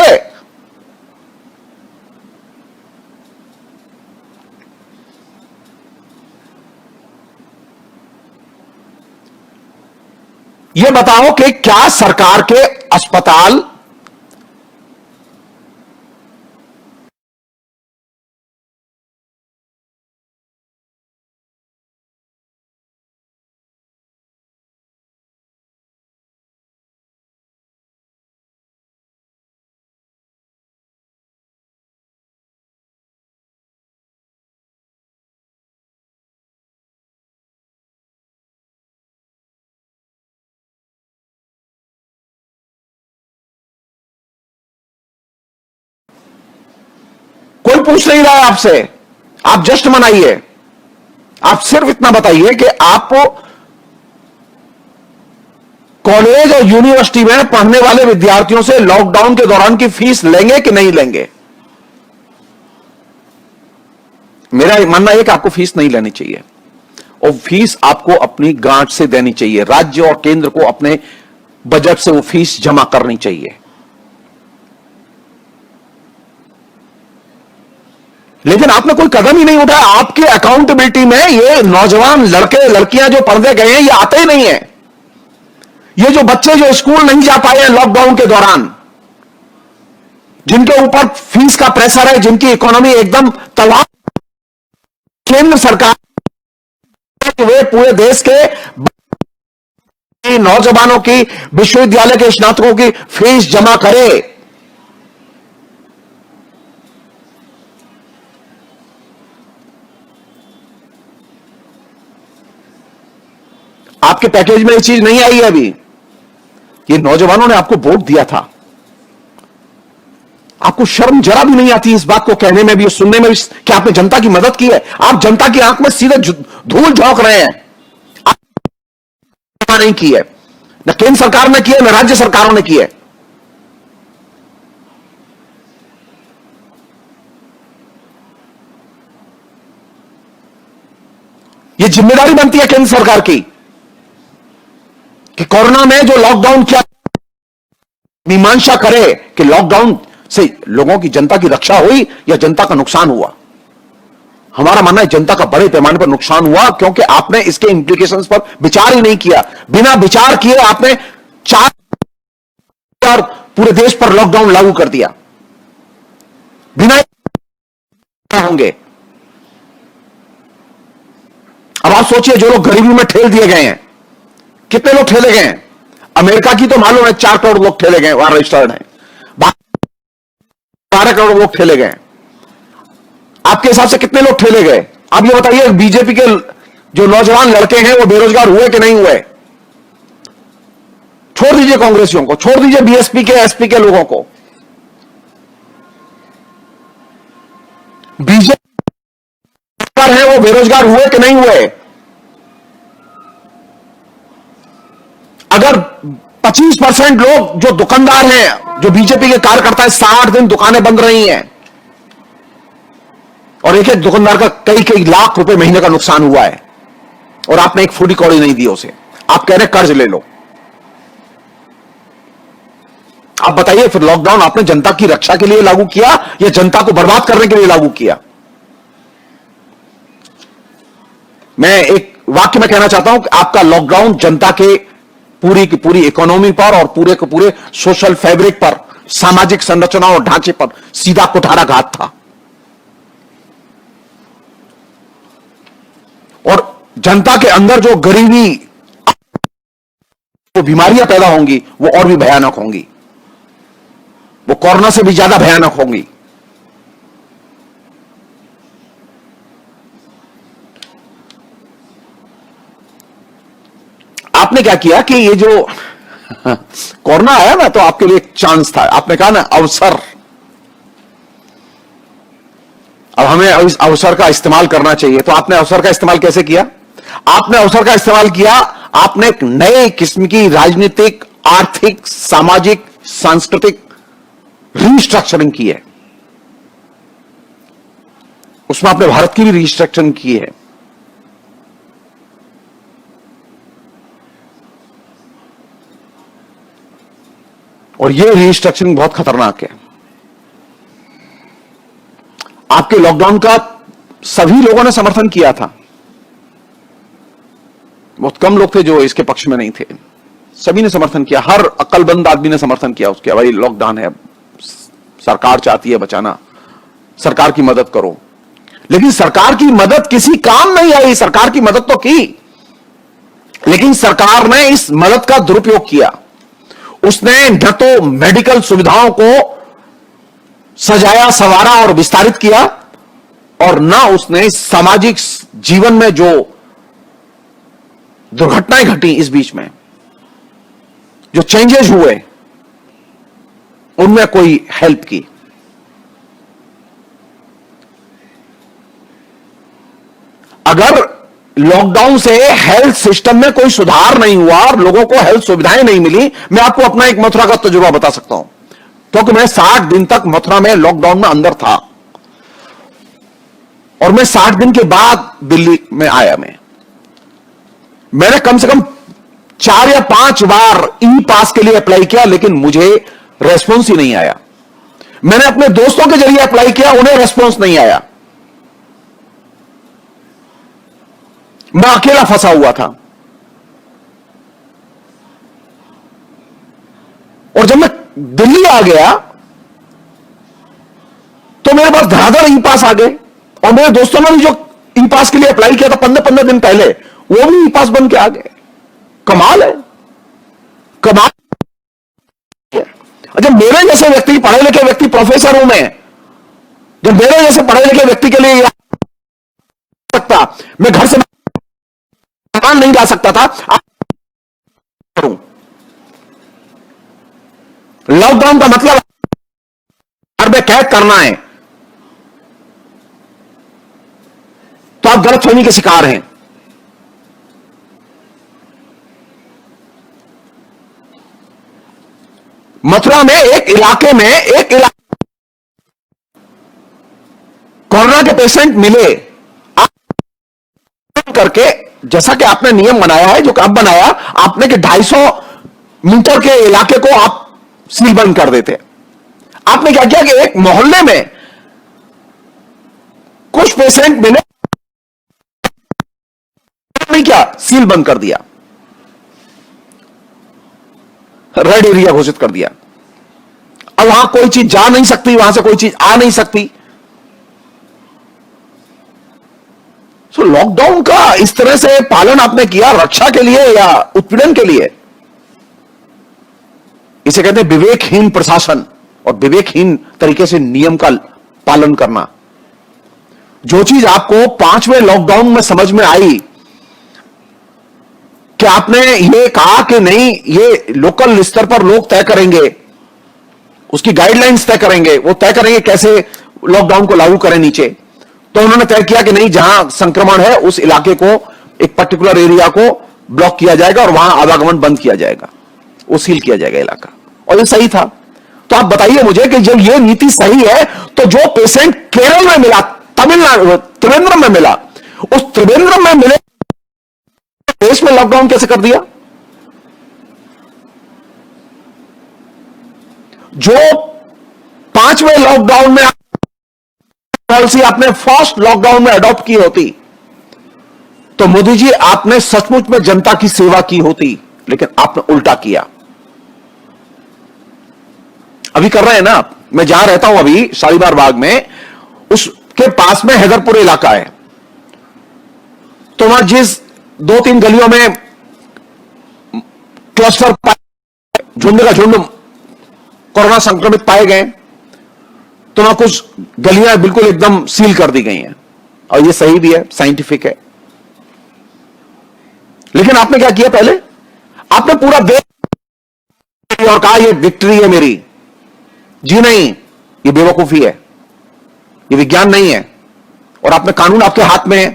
यह बताओ कि क्या सरकार के अस्पताल कोई पूछ नहीं रहा है आपसे, आप जस्ट मनाइए। आप सिर्फ इतना बताइए कि आप कॉलेज और यूनिवर्सिटी में पढ़ने वाले विद्यार्थियों से लॉकडाउन के दौरान की फीस लेंगे कि नहीं लेंगे? मेरा मानना है कि आपको फीस नहीं लेनी चाहिए, और फीस आपको अपनी ग्रांट से देनी चाहिए। राज्य और केंद्र को अपने बजट से वो फीस जमा करनी चाहिए। लेकिन आपने कोई कदम ही नहीं उठाया। आपके अकाउंटेबिलिटी में ये नौजवान लड़के लड़कियां जो पढ़ने गए हैं, ये आते ही नहीं है। ये जो बच्चे जो स्कूल नहीं जा पाए हैं लॉकडाउन के दौरान, जिनके ऊपर फीस का प्रेशर है, जिनकी इकोनॉमी एकदम तबाह, केंद्र सरकार वे पूरे देश के नौजवानों की, विश्वविद्यालय के स्नातकों की फीस जमा करे। आपके पैकेज में ये चीज नहीं आई है अभी। ये नौजवानों ने आपको वोट दिया था, आपको शर्म जरा भी नहीं आती इस बात को कहने में भी, सुनने में भी कि आपने जनता की मदद की है। आप जनता की आंख में सीधे धूल झोंक रहे हैं। आप नहीं की है, न केंद्र सरकार ने की है, न राज्य सरकारों ने की है। यह जिम्मेदारी बनती है केंद्र सरकार की कि कोरोना में जो लॉकडाउन किया, मीमांसा करे कि लॉकडाउन से लोगों की, जनता की रक्षा हुई या जनता का नुकसान हुआ। हमारा मानना है जनता का बड़े पैमाने पर नुकसान हुआ, क्योंकि आपने इसके इंप्लीकेशंस पर विचार ही नहीं किया। बिना विचार किए आपने 4 पूरे देश पर लॉकडाउन लागू कर दिया, बिना होंगे। अब आप सोचिए, जो लोग गरीबी में ठेल दिए गए हैं, कितने लोग ठेले गए हैं? अमेरिका की तो मालूम है 4 करोड़ लोग ठेले गए, वहां रजिस्टर्ड है। 12 करोड़ लोग ठेले गए। आपके हिसाब से कितने लोग ठेले गए? आप ये बताइए, बीजेपी के जो नौजवान लड़के हैं वो बेरोजगार हुए कि नहीं हुए? छोड़ दीजिए कांग्रेसियों को, छोड़ दीजिए बीएसपी के, एसपी के लोगों को, बीजेपी है वो बेरोजगार हुए कि नहीं हुए? अगर 25% लोग जो दुकानदार हैं, जो बीजेपी के कार्यकर्ता हैं, 60 दिन दुकानें बंद रही हैं और एक एक दुकानदार का कई कई लाख रुपए महीने का नुकसान हुआ है, और आपने एक फूटी कौड़ी नहीं दी उसे। आप कह रहे कर्ज ले लो। आप बताइए, फिर लॉकडाउन आपने जनता की रक्षा के लिए लागू किया या जनता को बर्बाद करने के लिए लागू किया? मैं एक वाक्य में कहना चाहता हूं कि आपका लॉकडाउन जनता के पूरी की पूरी इकोनॉमी पर और पूरे के पूरे सोशल फैब्रिक पर, सामाजिक संरचना और ढांचे पर सीधा कुठाराघात था। और जनता के अंदर जो गरीबी, वो बीमारियां पैदा होंगी, वो और भी भयानक होंगी, वो कोरोना से भी ज्यादा भयानक होंगी। आपने क्या किया कि ये जो कोरोना आया ना, तो आपके लिए एक चांस था। आपने कहा ना, अवसर, अब हमें इस अवसर का इस्तेमाल करना चाहिए। तो आपने अवसर का इस्तेमाल कैसे किया? आपने अवसर का इस्तेमाल किया, आपने एक नए किस्म की राजनीतिक, आर्थिक, सामाजिक, सांस्कृतिक रिस्ट्रक्चरिंग की है। उसमें आपने भारत की भी रिस्ट्रक्चरिंग की है। और यह रिस्ट्रक्चरिंग बहुत खतरनाक है। आपके लॉकडाउन का सभी लोगों ने समर्थन किया था। बहुत कम लोग थे जो इसके पक्ष में नहीं थे, सभी ने समर्थन किया। हर अक्लमंद आदमी ने समर्थन किया उसके। भाई लॉकडाउन है, सरकार चाहती है बचाना, सरकार की मदद करो। लेकिन सरकार की मदद किसी काम नहीं आई। सरकार की मदद तो की, लेकिन सरकार ने इस मदद का दुरुपयोग किया। उसने न तो मेडिकल सुविधाओं को सजाया, संवारा और विस्तारित किया, और न उसने सामाजिक जीवन में जो दुर्घटनाएं घटी, इस बीच में जो चेंजेस हुए, उनमें कोई हेल्प की। अगर लॉकडाउन से हेल्थ सिस्टम में कोई सुधार नहीं हुआ और लोगों को हेल्थ सुविधाएं नहीं मिली, मैं आपको अपना एक मथुरा का तजुर्बा बता सकता हूं, क्योंकि मैं 60 दिन तक मथुरा में लॉकडाउन में अंदर था, और मैं 60 दिन के बाद दिल्ली में आया। मैंने कम से कम 4 या 5 बार ई पास के लिए अप्लाई किया, लेकिन मुझे रेस्पॉन्स ही नहीं आया। मैंने अपने दोस्तों के जरिए अप्लाई किया, उन्हें रेस्पॉन्स नहीं आया। मैं अकेला फंसा हुआ था। और जब मैं दिल्ली आ गया धड़ाधड़ ई पास आ गए। और मेरे दोस्तों ने भी जो ई पास के लिए अप्लाई किया था 15-15 दिन पहले, वो भी ई पास बन के आ गए। कमाल है, कमाल। अच्छा, मेरे जैसे व्यक्ति, पढ़े लिखे व्यक्ति, प्रोफेसर हूं मैं, जब मेरे जैसे पढ़े लिखे व्यक्ति के लिए सकता, मैं घर से मकान नहीं जा सकता था, लॉकडाउन का मतलब घर में कैद करना है, तो आप गलतफहमी के शिकार हैं। मथुरा में एक इलाके कोरोना के पेशेंट मिले। आप करके, जैसा कि आपने नियम बनाया है, जो कब बनाया आपने कि 250 मीटर के इलाके को आप सील बंद कर देते। आपने क्या किया कि एक मोहल्ले में कुछ पेशेंट मिले, नहीं क्या, सील बंद कर दिया, रेड एरिया घोषित कर दिया। अब वहां कोई चीज जा नहीं सकती, वहां से कोई चीज आ नहीं सकती। सो लॉकडाउन का इस तरह से पालन आपने किया, रक्षा के लिए या उत्पीड़न के लिए? इसे कहते हैं विवेकहीन प्रशासन और विवेकहीन तरीके से नियम का पालन करना। जो चीज आपको 5वें लॉकडाउन में समझ में आई कि आपने ये कहा कि नहीं, ये लोकल स्तर पर लोग तय करेंगे, उसकी गाइडलाइंस तय करेंगे, वो तय करेंगे कैसे लॉकडाउन को लागू करें नीचे। तो उन्होंने तय किया कि नहीं, जहां संक्रमण है उस इलाके को, एक पर्टिकुलर एरिया को ब्लॉक किया जाएगा और वहां आवागमन बंद किया जाएगा, वो सील किया जाएगा इलाका। और ये सही था। तो आप बताइए मुझे कि जब ये नीति सही है, तो जो पेशेंट केरल में मिला, तमिलनाडु त्रिवेंद्रम में मिला, उस त्रिवेंद्रम में मिले देश में लॉकडाउन कैसे कर दिया? जो 5वें लॉकडाउन में पॉलिसी आपने फर्स्ट लॉकडाउन में अडॉप्ट की होती, तो मोदी जी आपने सचमुच में जनता की सेवा की होती, लेकिन आपने उल्टा किया। अभी कर रहे हैं ना आप। मैं जहां रहता हूं अभी शालीमार बाग में, उसके पास में हैदरपुर इलाका है। तो वहां जिस 2-3 गलियों में क्लस्टर, झुंड का झुंड कोरोना संक्रमित पाए गए, तो वहां कुछ गलियां बिल्कुल एकदम सील कर दी गई हैं। और ये सही भी है, साइंटिफिक है। लेकिन आपने क्या किया? पहले आपने पूरा देश और कहा ये विक्ट्री है मेरी। जी नहीं, ये बेवकूफी है, ये विज्ञान नहीं है। और आपने कानून आपके हाथ में है,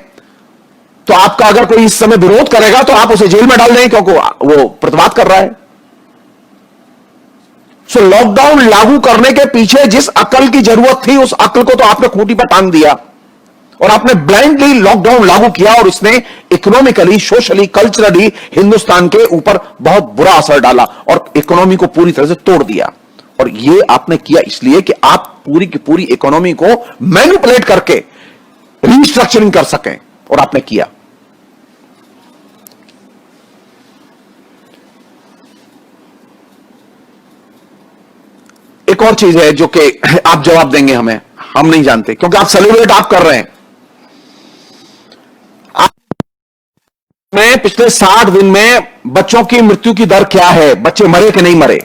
तो आपका अगर कोई इस समय विरोध करेगा तो आप उसे जेल में डाल देंगे, क्योंकि वो प्रतिवाद कर रहा है। सो लॉकडाउन लागू करने के पीछे जिस अकल की जरूरत थी, उस अकल को तो आपने खूंटी पर टांग दिया और आपने ब्लाइंडली लॉकडाउन लागू किया, और इसने इकोनॉमिकली, सोशली, कल्चरली हिंदुस्तान के ऊपर बहुत बुरा असर डाला और इकोनॉमी को पूरी तरह से तोड़ दिया। और ये आपने किया इसलिए कि आप पूरी की पूरी इकोनॉमी को मैनिपुलेट करके रिस्ट्रक्चरिंग कर सकें, और आपने किया। एक और चीज है जो कि आप जवाब देंगे हमें, हम नहीं जानते, क्योंकि आप सेलिब्रेट आप कर रहे हैं। में पिछले 60 दिन में बच्चों की मृत्यु की दर क्या है? बच्चे मरे कि नहीं मरे?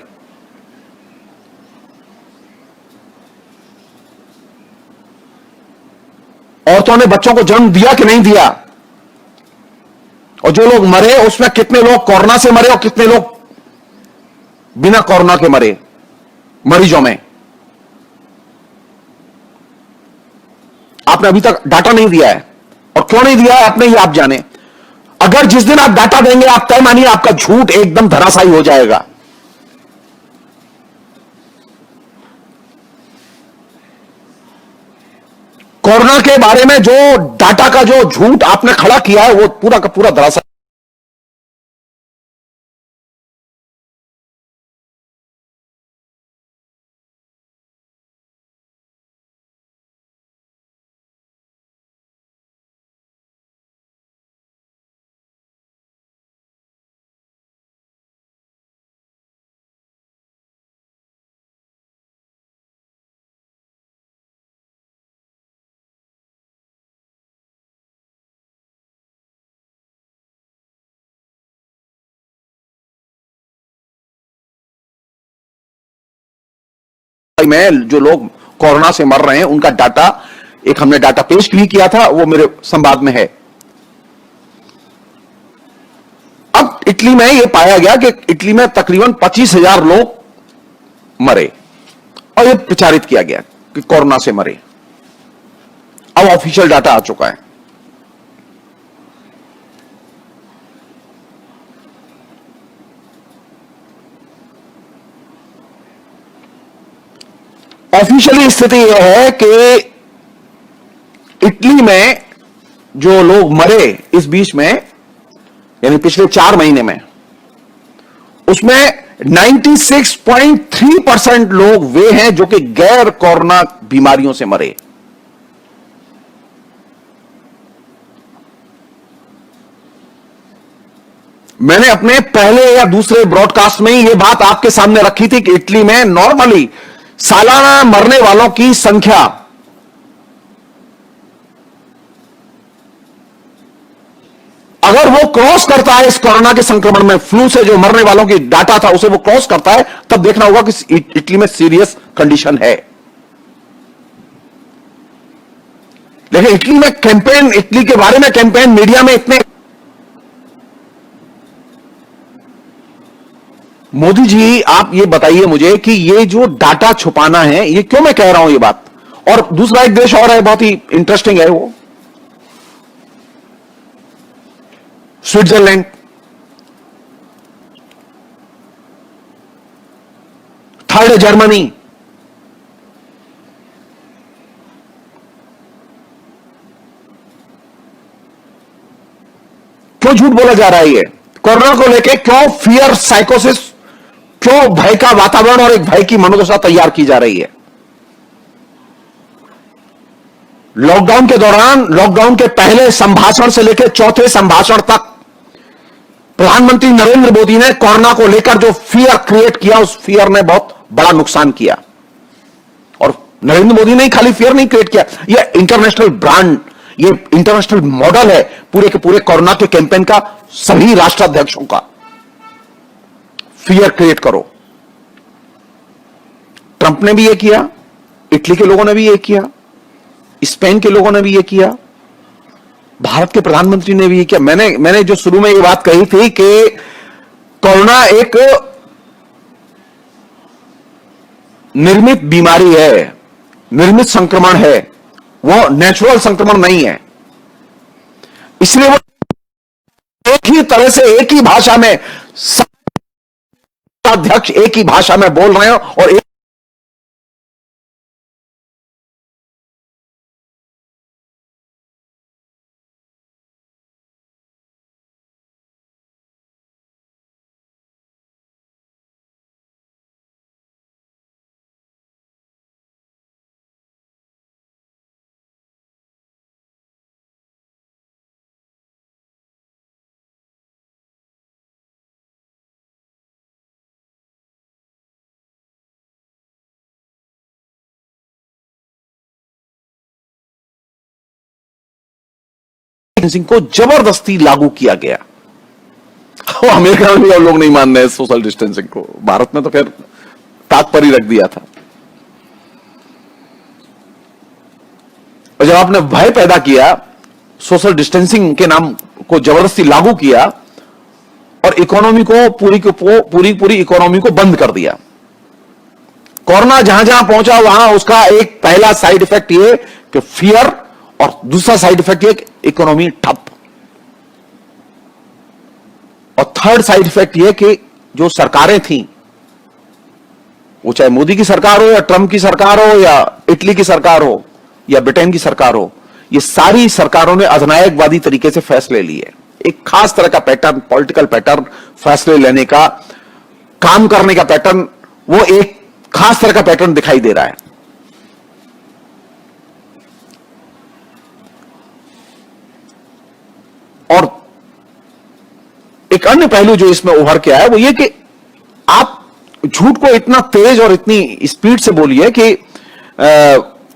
औरतों ने बच्चों को जन्म दिया कि नहीं दिया? और जो लोग मरे उसमें कितने लोग कोरोना से मरे और कितने लोग बिना कोरोना के मरे मरीजों में? आपने अभी तक डाटा नहीं दिया है। और क्यों नहीं दिया है आपने, ये आप जाने। अगर जिस दिन आप डाटा देंगे, आप तय मानिए आपका झूठ एकदम धराशायी हो जाएगा। कोरोना के बारे में जो डाटा का जो झूठ आपने खड़ा किया है, वो पूरा का पूरा धराशायी में जो लोग कोरोना से मर रहे हैं उनका डाटा, एक हमने डाटा पेश भी किया था, वो मेरे संवाद में है। अब इटली में यह पाया गया कि इटली में तकरीबन 25,000 लोग मरे और यह प्रचारित किया गया कि कोरोना से मरे। अब ऑफिशियल डाटा आ चुका है। ऑफिशियली स्थिति यह है कि इटली में जो लोग मरे इस बीच में, यानी पिछले 4 महीने में, उसमें 96.3% लोग वे हैं जो कि गैर कोरोना बीमारियों से मरे। मैंने अपने पहले या दूसरे ब्रॉडकास्ट में ही यह बात आपके सामने रखी थी कि इटली में नॉर्मली सालाना मरने वालों की संख्या अगर वो क्रॉस करता है इस कोरोना के संक्रमण में, फ्लू से जो मरने वालों की डाटा था उसे वो क्रॉस करता है, तब देखना होगा कि इटली में सीरियस कंडीशन है। लेकिन इटली में कैंपेन, इटली के बारे में कैंपेन मीडिया में इतने, मोदी जी आप ये बताइए मुझे कि ये जो डाटा छुपाना है, ये क्यों मैं कह रहा हूं ये बात। और दूसरा एक देश और है, बहुत ही इंटरेस्टिंग है, वो स्विट्जरलैंड। थर्ड है जर्मनी। क्यों झूठ बोला जा रहा है? ये कोरोना को लेकर क्यों फियर साइकोसिस, क्यों भय का वातावरण और एक भय की मनोदशा तैयार की जा रही है? लॉकडाउन के दौरान, लॉकडाउन के पहले संभाषण से लेकर चौथे संभाषण तक प्रधानमंत्री नरेंद्र मोदी ने कोरोना को लेकर जो फियर क्रिएट किया, उस फियर ने बहुत बड़ा नुकसान किया। और नरेंद्र मोदी ने खाली फियर नहीं क्रिएट किया, यह इंटरनेशनल ब्रांड, ये इंटरनेशनल मॉडल है पूरे के पूरे कोरोना के कैंपेन का, सभी राष्ट्राध्यक्षों का। फियर क्रिएट करो। ट्रंप ने भी ये किया, इटली के लोगों ने भी ये किया, स्पेन के लोगों ने भी ये किया, भारत के प्रधानमंत्री ने भी ये किया। मैंने जो शुरू में ये बात कही थी कि कोरोना एक निर्मित बीमारी है, निर्मित संक्रमण है, वो नेचुरल संक्रमण नहीं है। इसलिए वो एक ही तरह से, एक ही भाषा में, अध्यक्ष एक ही भाषा में बोल रहे हैं और एक डिस्टेंसिंग को जबरदस्ती लागू किया गया। अमेरिका में भी और लोग नहीं मान रहे सोशल डिस्टेंसिंग को, भारत में तो फिर ताक पर ही रख दिया था। और जब आपने भय पैदा किया, सोशल डिस्टेंसिंग के नाम को जबरदस्ती लागू किया और इकोनॉमी को पूरी इकोनॉमी को बंद कर दिया। कोरोना जहां जहां पहुंचा वहां उसका एक पहला साइड इफेक्ट ये कि फियर, और दूसरा साइड इफेक्ट ये इकोनॉमी ठप, और थर्ड साइड इफेक्ट ये कि जो सरकारें थीं, वो चाहे मोदी की सरकार हो या ट्रंप की सरकार हो या इटली की सरकार हो या ब्रिटेन की सरकार हो, ये सारी सरकारों ने अधिनायकवादी तरीके से फैसले लिए। एक खास तरह का पैटर्न, पॉलिटिकल पैटर्न, फैसले लेने का, काम करने का पैटर्न, वो एक खास तरह का पैटर्न दिखाई दे रहा है। और एक अन्य पहलू जो इसमें उभर के आया वो ये कि आप झूठ को इतना तेज और इतनी स्पीड से बोलिए कि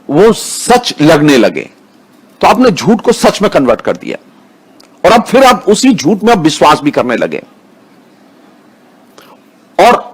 वो सच लगने लगे, तो आपने झूठ को सच में कन्वर्ट कर दिया और अब फिर आप उसी झूठ में अब विश्वास भी करने लगे। और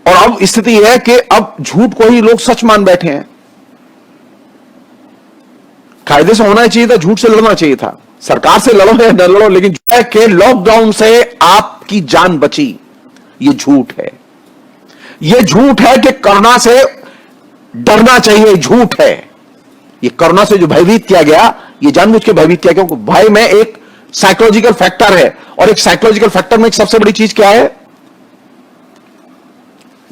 और अब स्थिति है कि अब झूठ को ही लोग सच मान बैठे हैं। कायदे से होना चाहिए था, झूठ से लड़ना चाहिए था। सरकार से लड़ो या न लड़ो, लेकिन जो है कि लॉकडाउन से आपकी जान बची, ये झूठ है। ये झूठ है कि कोरोना से डरना चाहिए, झूठ है। ये कोरोना से जो भयभीत किया गया, ये जानबूझ के भयभीत किया, क्योंकि भय में एक साइकोलॉजिकल फैक्टर है, और एक साइकोलॉजिकल फैक्टर में एक सबसे बड़ी चीज क्या है?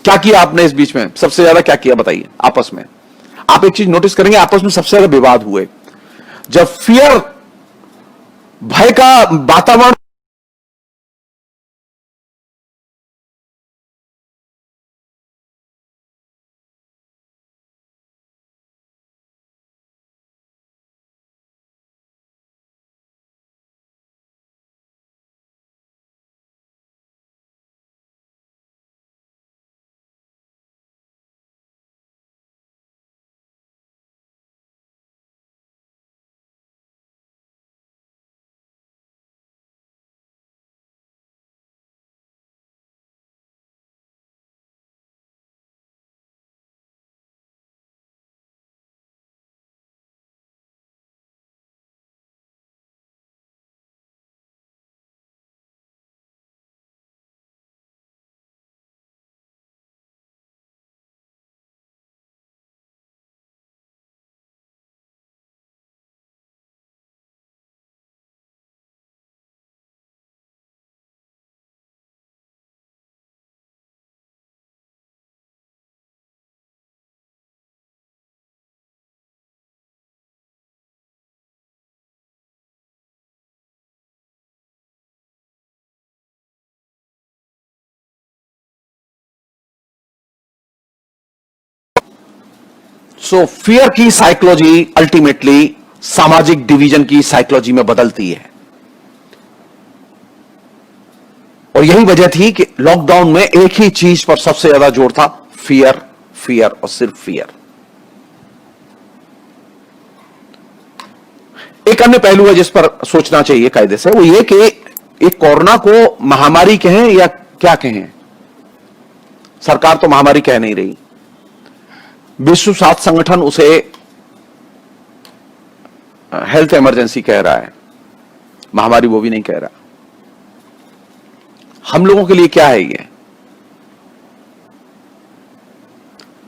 क्या किया आपने इस बीच में? सबसे ज्यादा क्या किया बताइए? आपस में आप एक चीज नोटिस करेंगे, आपस में सबसे ज्यादा विवाद हुए जब फियर, भय का वातावरण फियर की साइकोलॉजी अल्टीमेटली सामाजिक डिवीजन की साइकोलॉजी में बदलती है। और यही वजह थी कि लॉकडाउन में एक ही चीज पर सबसे ज्यादा जोर था, फियर, फियर और सिर्फ फियर। एक अन्य पहलू है जिस पर सोचना चाहिए कायदे से, वो ये कि एक कोरोना को महामारी कहें या क्या कहें। सरकार तो महामारी कह नहीं रही, विश्व स्वास्थ्य संगठन उसे हेल्थ इमरजेंसी कह रहा है, महामारी वो भी नहीं कह रहा। हम लोगों के लिए क्या है ये?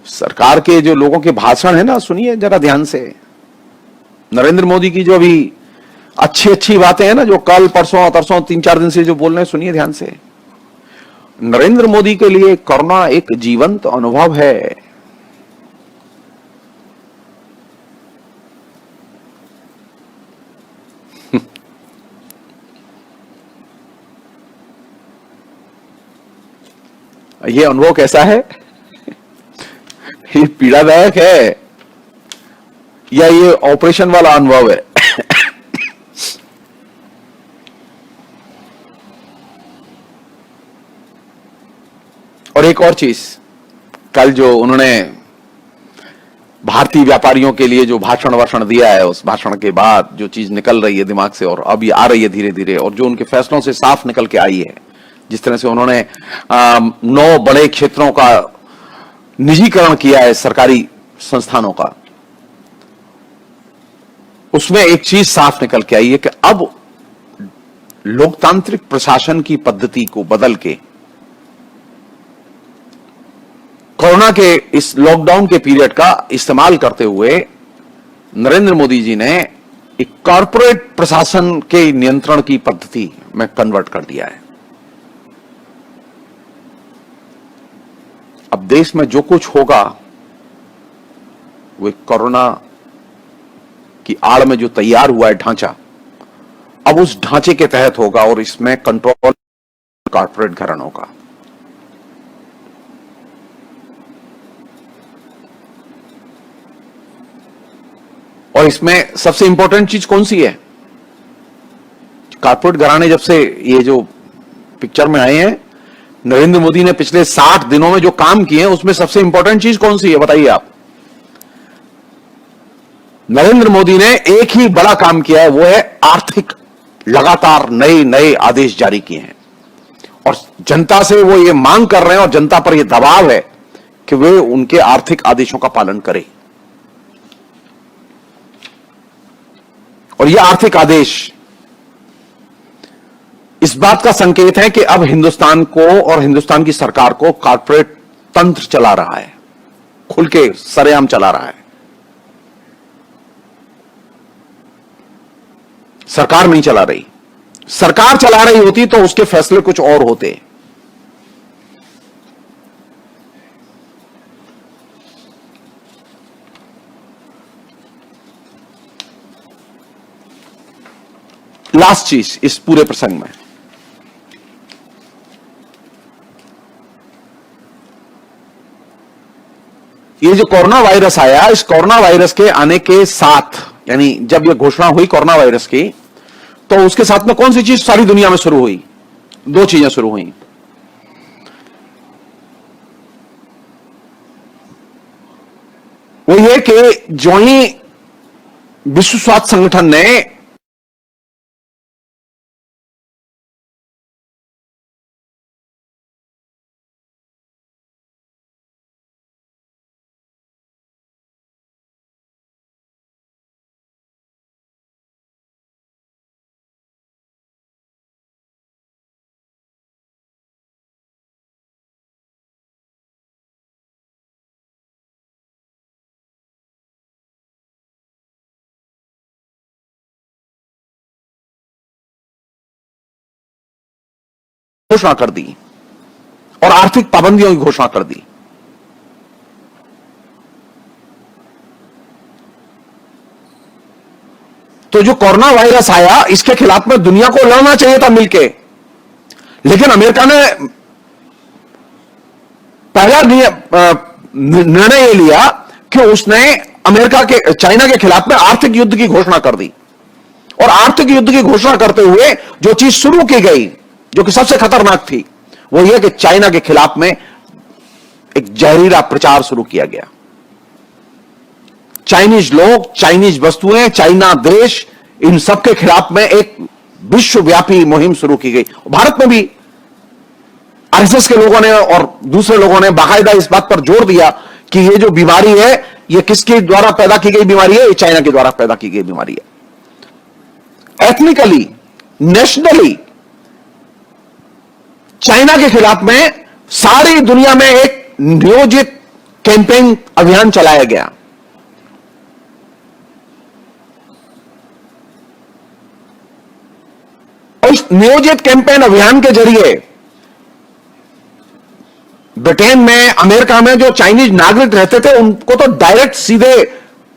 सरकार के जो लोगों के भाषण है ना, सुनिए जरा ध्यान से। नरेंद्र मोदी की जो अभी अच्छी अच्छी बातें हैं ना, जो कल परसों तरसों 3-4 दिन से जो बोल रहे हैं, सुनिए ध्यान से। नरेंद्र मोदी के लिए कोरोना एक जीवंत अनुभव है। ये अनुभव कैसा है? ये पीड़ादायक है या ये ऑपरेशन वाला अनुभव है? और एक और चीज, कल जो उन्होंने भारतीय व्यापारियों के लिए जो भाषण दिया है, उस भाषण के बाद जो चीज निकल रही है दिमाग से और अभी आ रही है धीरे धीरे, और जो उनके फैसलों से साफ निकल के आई है, जिस तरह से उन्होंने 9 बड़े क्षेत्रों का निजीकरण किया है, सरकारी संस्थानों का, उसमें एक चीज साफ निकल के आई है कि अब लोकतांत्रिक प्रशासन की पद्धति को बदल के कोरोना के इस लॉकडाउन के पीरियड का इस्तेमाल करते हुए नरेंद्र मोदी जी ने एक कॉर्पोरेट प्रशासन के नियंत्रण की पद्धति में कन्वर्ट कर दिया है। अब देश में जो कुछ होगा वो कोरोना की आड़ में जो तैयार हुआ है ढांचा, अब उस ढांचे के तहत होगा, और इसमें कंट्रोल कॉर्पोरेट घरानों का। और इसमें सबसे इंपॉर्टेंट चीज कौन सी है? कॉर्पोरेट घराने जब से ये जो पिक्चर में आए हैं, नरेंद्र मोदी ने पिछले 60 दिनों में जो काम किए हैं, उसमें सबसे इंपॉर्टेंट चीज कौन सी है बताइए आप? नरेंद्र मोदी ने एक ही बड़ा काम किया है, वो है आर्थिक, लगातार नए नए आदेश जारी किए हैं। और जनता से वो ये मांग कर रहे हैं और जनता पर ये दबाव है कि वे उनके आर्थिक आदेशों का पालन करें। और ये आर्थिक आदेश इस बात का संकेत है कि अब हिंदुस्तान को और हिंदुस्तान की सरकार को कॉर्पोरेट तंत्र चला रहा है, खुल के सरेआम चला रहा है। सरकार नहीं चला रही। सरकार चला रही होती तो उसके फैसले कुछ और होते। लास्ट चीज इस पूरे प्रसंग में, ये जो कोरोना वायरस आया, इस कोरोना वायरस के आने के साथ, यानी जब यह घोषणा हुई कोरोना वायरस की, तो उसके साथ में कौन सी चीज सारी दुनिया में शुरू हुई? दो चीजें शुरू हुई। वो ये कि जो ही विश्व स्वास्थ्य संगठन ने घोषणा कर दी और आर्थिक पाबंदियों की घोषणा कर दी। तो जो कोरोना वायरस आया, इसके खिलाफ में दुनिया को लड़ना चाहिए था मिलके, लेकिन अमेरिका ने पहला निर्णय ये लिया कि उसने चाइना के खिलाफ में आर्थिक युद्ध की घोषणा कर दी। और आर्थिक युद्ध की घोषणा करते हुए जो चीज शुरू की गई, जो कि सबसे खतरनाक थी, वो यह कि चाइना के खिलाफ में एक जहरीला प्रचार शुरू किया गया। चाइनीज लोग, चाइनीज वस्तुएं, चाइना देश, इन सब के खिलाफ में एक विश्वव्यापी मुहिम शुरू की गई। भारत में भी आरएसएस के लोगों ने और दूसरे लोगों ने बाकायदा इस बात पर जोर दिया कि ये जो बीमारी है, ये किसके द्वारा पैदा की गई बीमारी है? ये चाइना के द्वारा पैदा की गई बीमारी है। एथनिकली, नेशनली चाइना के खिलाफ में सारी दुनिया में एक नियोजित कैंपेन अभियान चलाया गया। और इस नियोजित कैंपेन अभियान के जरिए ब्रिटेन में, अमेरिका में जो चाइनीज नागरिक रहते थे, उनको तो डायरेक्ट सीधे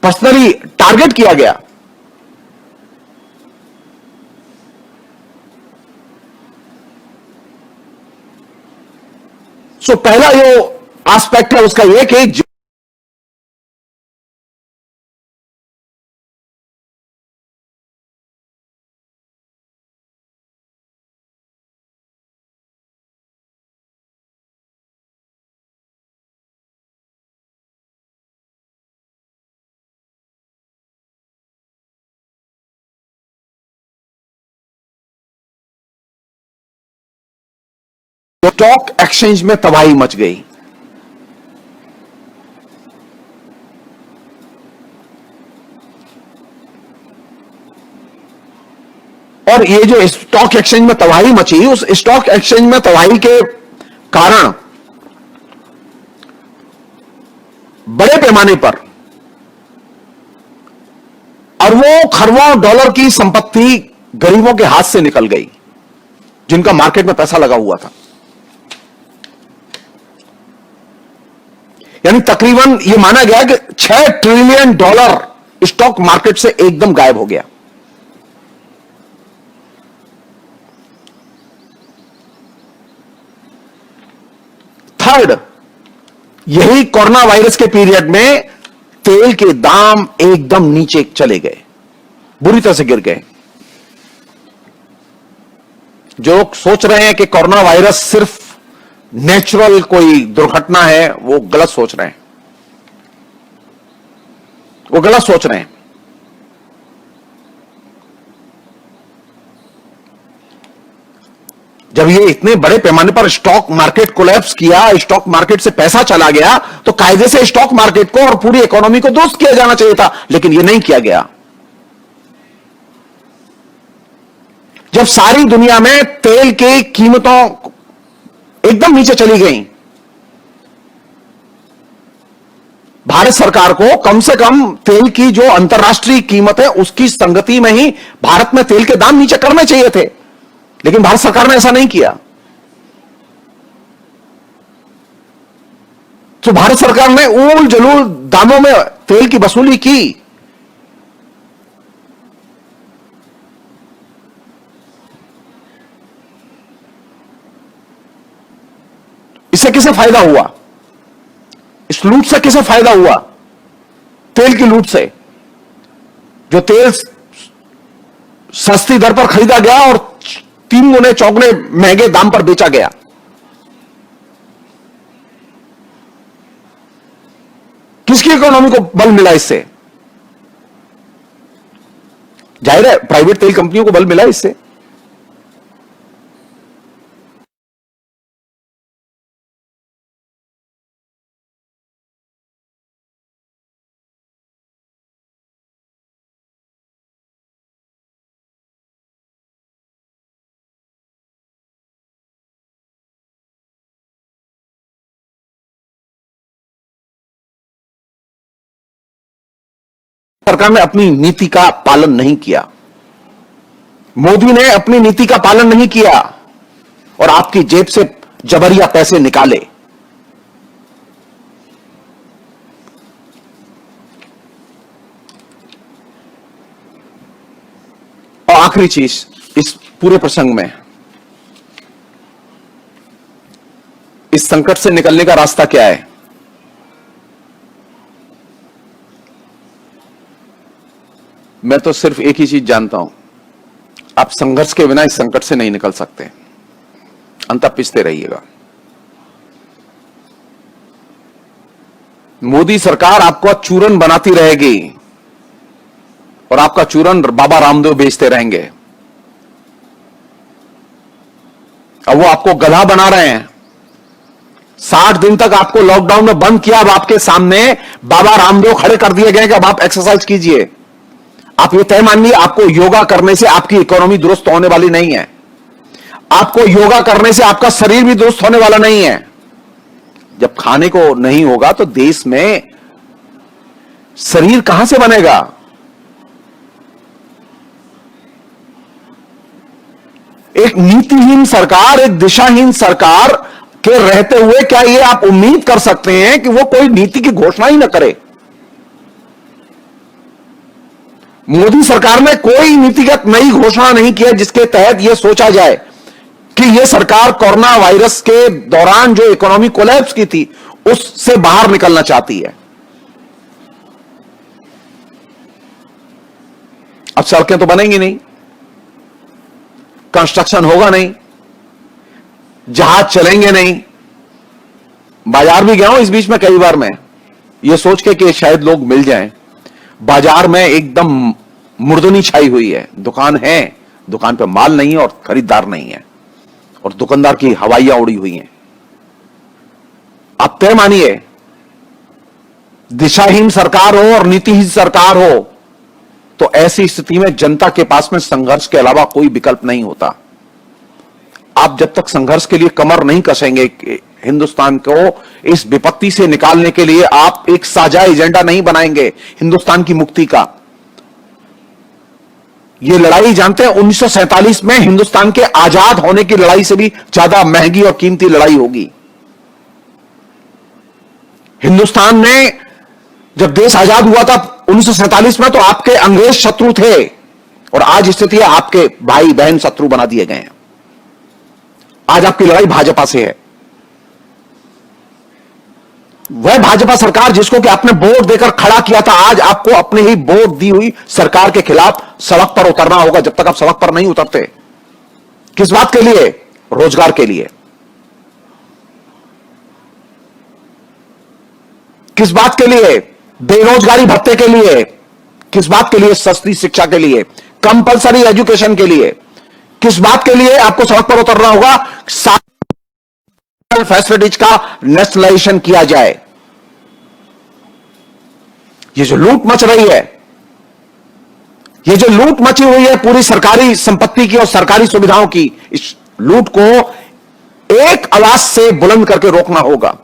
पर्सनली टारगेट किया गया। सो पहला जो एस्पेक्ट है उसका यह कि स्टॉक एक्सचेंज में तबाही मच गई। और ये जो स्टॉक एक्सचेंज में तबाही मची, उस स्टॉक एक्सचेंज में तबाही के कारण बड़े पैमाने पर अरबों खरबों डॉलर की संपत्ति गरीबों के हाथ से निकल गई, जिनका मार्केट में पैसा लगा हुआ था। यानी तकरीबन यह माना गया कि $6 ट्रिलियन स्टॉक मार्केट से एकदम गायब हो गया। थर्ड, यही कोरोना वायरस के पीरियड में तेल के दाम एकदम नीचे चले गए, बुरी तरह से गिर गए। जो लोग सोच रहे हैं कि कोरोना वायरस सिर्फ नेचुरल कोई दुर्घटना है, वो गलत सोच रहे हैं। वो गलत सोच रहे हैं। जब ये इतने बड़े पैमाने पर स्टॉक मार्केट कोलैप्स किया, स्टॉक मार्केट से पैसा चला गया, तो कायदे से स्टॉक मार्केट को और पूरी इकोनॉमी को दुरुस्त किया जाना चाहिए था, लेकिन ये नहीं किया गया। जब सारी दुनिया में तेल की कीमतों एकदम नीचे चली गई, भारत सरकार को कम से कम तेल की जो अंतर्राष्ट्रीय कीमत है उसकी संगति में ही भारत में तेल के दाम नीचे करने चाहिए थे, लेकिन भारत सरकार ने ऐसा नहीं किया। तो भारत सरकार ने उल जलूल दामों में तेल की वसूली की। इससे किसे फायदा हुआ? इस लूट से किसे फायदा हुआ? तेल की लूट से। जो तेल सस्ती दर पर खरीदा गया और 3 गुने 4 गुने महंगे दाम पर बेचा गया। किसकी इकोनॉमी को बल मिला इससे? जाहिर है प्राइवेट तेल कंपनियों को बल मिला इससे। सरकार ने अपनी नीति का पालन नहीं किया, मोदी ने अपनी नीति का पालन नहीं किया और आपकी जेब से जबरिया पैसे निकाले। और आखिरी चीज इस पूरे प्रसंग में, इस संकट से निकलने का रास्ता क्या है? मैं तो सिर्फ एक ही चीज जानता हूं, आप संघर्ष के बिना इस संकट से नहीं निकल सकते, अंततः पिसते रहिएगा। मोदी सरकार आपको चूरन बनाती रहेगी और आपका चूरन बाबा रामदेव बेचते रहेंगे। अब वो आपको गधा बना रहे हैं। 60 दिन तक आपको लॉकडाउन में बंद किया, अब आपके सामने बाबा रामदेव खड़े कर दिए गए कि अब आप एक्सरसाइज कीजिए। आप ये तय मानिए, आपको योगा करने से आपकी इकोनॉमी दुरुस्त होने वाली नहीं है। आपको योगा करने से आपका शरीर भी दुरुस्त होने वाला नहीं है। जब खाने को नहीं होगा तो देश में शरीर कहां से बनेगा? एक नीतिहीन सरकार, एक दिशाहीन सरकार के रहते हुए क्या ये आप उम्मीद कर सकते हैं कि वो कोई नीति की घोषणा ही ना करे? मोदी सरकार ने कोई नीतिगत नई घोषणा नहीं की है जिसके तहत यह सोचा जाए कि यह सरकार कोरोना वायरस के दौरान जो इकोनॉमी कोलैप्स की थी उससे बाहर निकलना चाहती है। अब सड़कें तो बनेंगी नहीं, कंस्ट्रक्शन होगा नहीं, जहाज चलेंगे नहीं। बाजार भी गया हूं इस बीच में कई बार, मैं ये सोच के कि शायद लोग मिल जाएं। बाजार में एकदम मुर्दनी छाई हुई है। दुकान है, दुकान पे माल नहीं है और खरीदार नहीं है और दुकानदार की हवाइयां उड़ी हुई हैं। आप तय मानिए, दिशाहीन सरकार हो और नीतिहीन सरकार हो तो ऐसी स्थिति में जनता के पास में संघर्ष के अलावा कोई विकल्प नहीं होता। आप जब तक संघर्ष के लिए कमर नहीं कसेंगे, हिंदुस्तान को इस विपत्ति से निकालने के लिए आप एक साझा एजेंडा नहीं बनाएंगे हिंदुस्तान की मुक्ति का। ये लड़ाई जानते हैं 1947 में हिंदुस्तान के आजाद होने की लड़ाई से भी ज्यादा महंगी और कीमती लड़ाई होगी। हिंदुस्तान में जब देश आजाद हुआ था 1947 में, तो आपके अंग्रेज शत्रु थे और आज स्थिति है आपके भाई बहन शत्रु बना दिए गए हैं। आज आपकी लड़ाई भाजपा से है। वह भाजपा सरकार जिसको कि आपने वोट देकर खड़ा किया था, आज आपको अपने ही वोट दी हुई सरकार के खिलाफ सड़क पर उतरना होगा। जब तक आप सड़क पर नहीं उतरते, किस बात के लिए? रोजगार के लिए। किस बात के लिए? बेरोजगारी भत्ते के लिए। किस बात के लिए? सस्ती शिक्षा के लिए, कंपलसरी एजुकेशन के लिए। किस बात के लिए आपको सड़क पर उतरना होगा? सारी फैसिलिटीज का नेशनलाइजेशन किया जाए। ये जो लूट मच रही है, ये जो लूट मची हुई है पूरी सरकारी संपत्ति की और सरकारी सुविधाओं की, इस लूट को एक आवाज से बुलंद करके रोकना होगा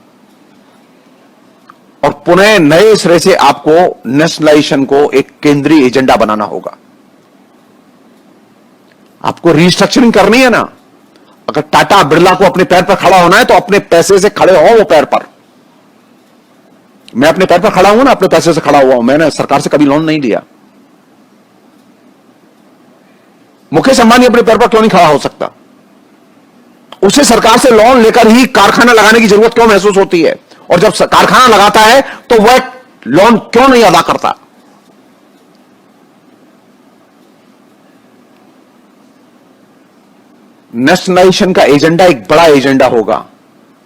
और पुनः नए सिरे से आपको नेशनलाइजेशन को एक केंद्रीय एजेंडा बनाना होगा। आपको रिस्ट्रक्चरिंग करनी है ना। अगर टाटा बिरला को अपने पैर पर खड़ा होना है तो अपने पैसे से खड़े हो वो पैर पर। मैं अपने पैर पर खड़ा हूं ना, अपने पैसे से खड़ा हुआ हूं। मैंने सरकार से कभी लोन नहीं लिया। मुकेश अंबानी अपने पैर पर क्यों नहीं खड़ा हो सकता? उसे सरकार से लोन लेकर ही कारखाना लगाने की जरूरत क्यों महसूस होती है? और जब कारखाना लगाता है तो वह लोन क्यों नहीं अदा करता? नेशनलाइजेशन का एजेंडा एक बड़ा एजेंडा होगा।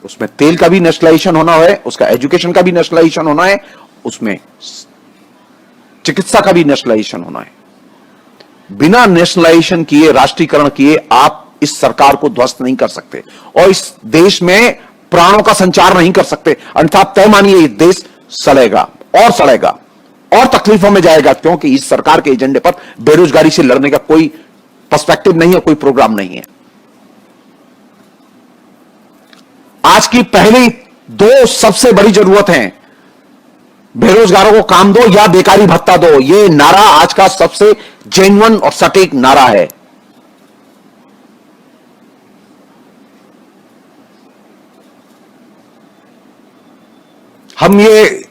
उसमें तेल का भी नेशनलाइजेशन होना है, उसका एजुकेशन का भी नेशनलाइजेशन होना है, उसमें चिकित्सा का भी नेशनलाइजेशन होना है। बिना नेशनलाइजेशन किए, राष्ट्रीयकरण किए आप इस सरकार को ध्वस्त नहीं कर सकते और इस देश में प्राणों का संचार नहीं कर सकते। अन्यथा आप तय मानिए ये देश सड़ेगा और सड़ेगा और तकलीफों में जाएगा, क्योंकि इस सरकार के एजेंडे पर बेरोजगारी से लड़ने का कोई पर्सपेक्टिव नहीं है, कोई प्रोग्राम नहीं है। आज की पहली दो सबसे बड़ी जरूरत है, बेरोजगारों को काम दो या बेकारी भत्ता दो। यह नारा आज का सबसे जेन्युइन और सटीक नारा है। हम ये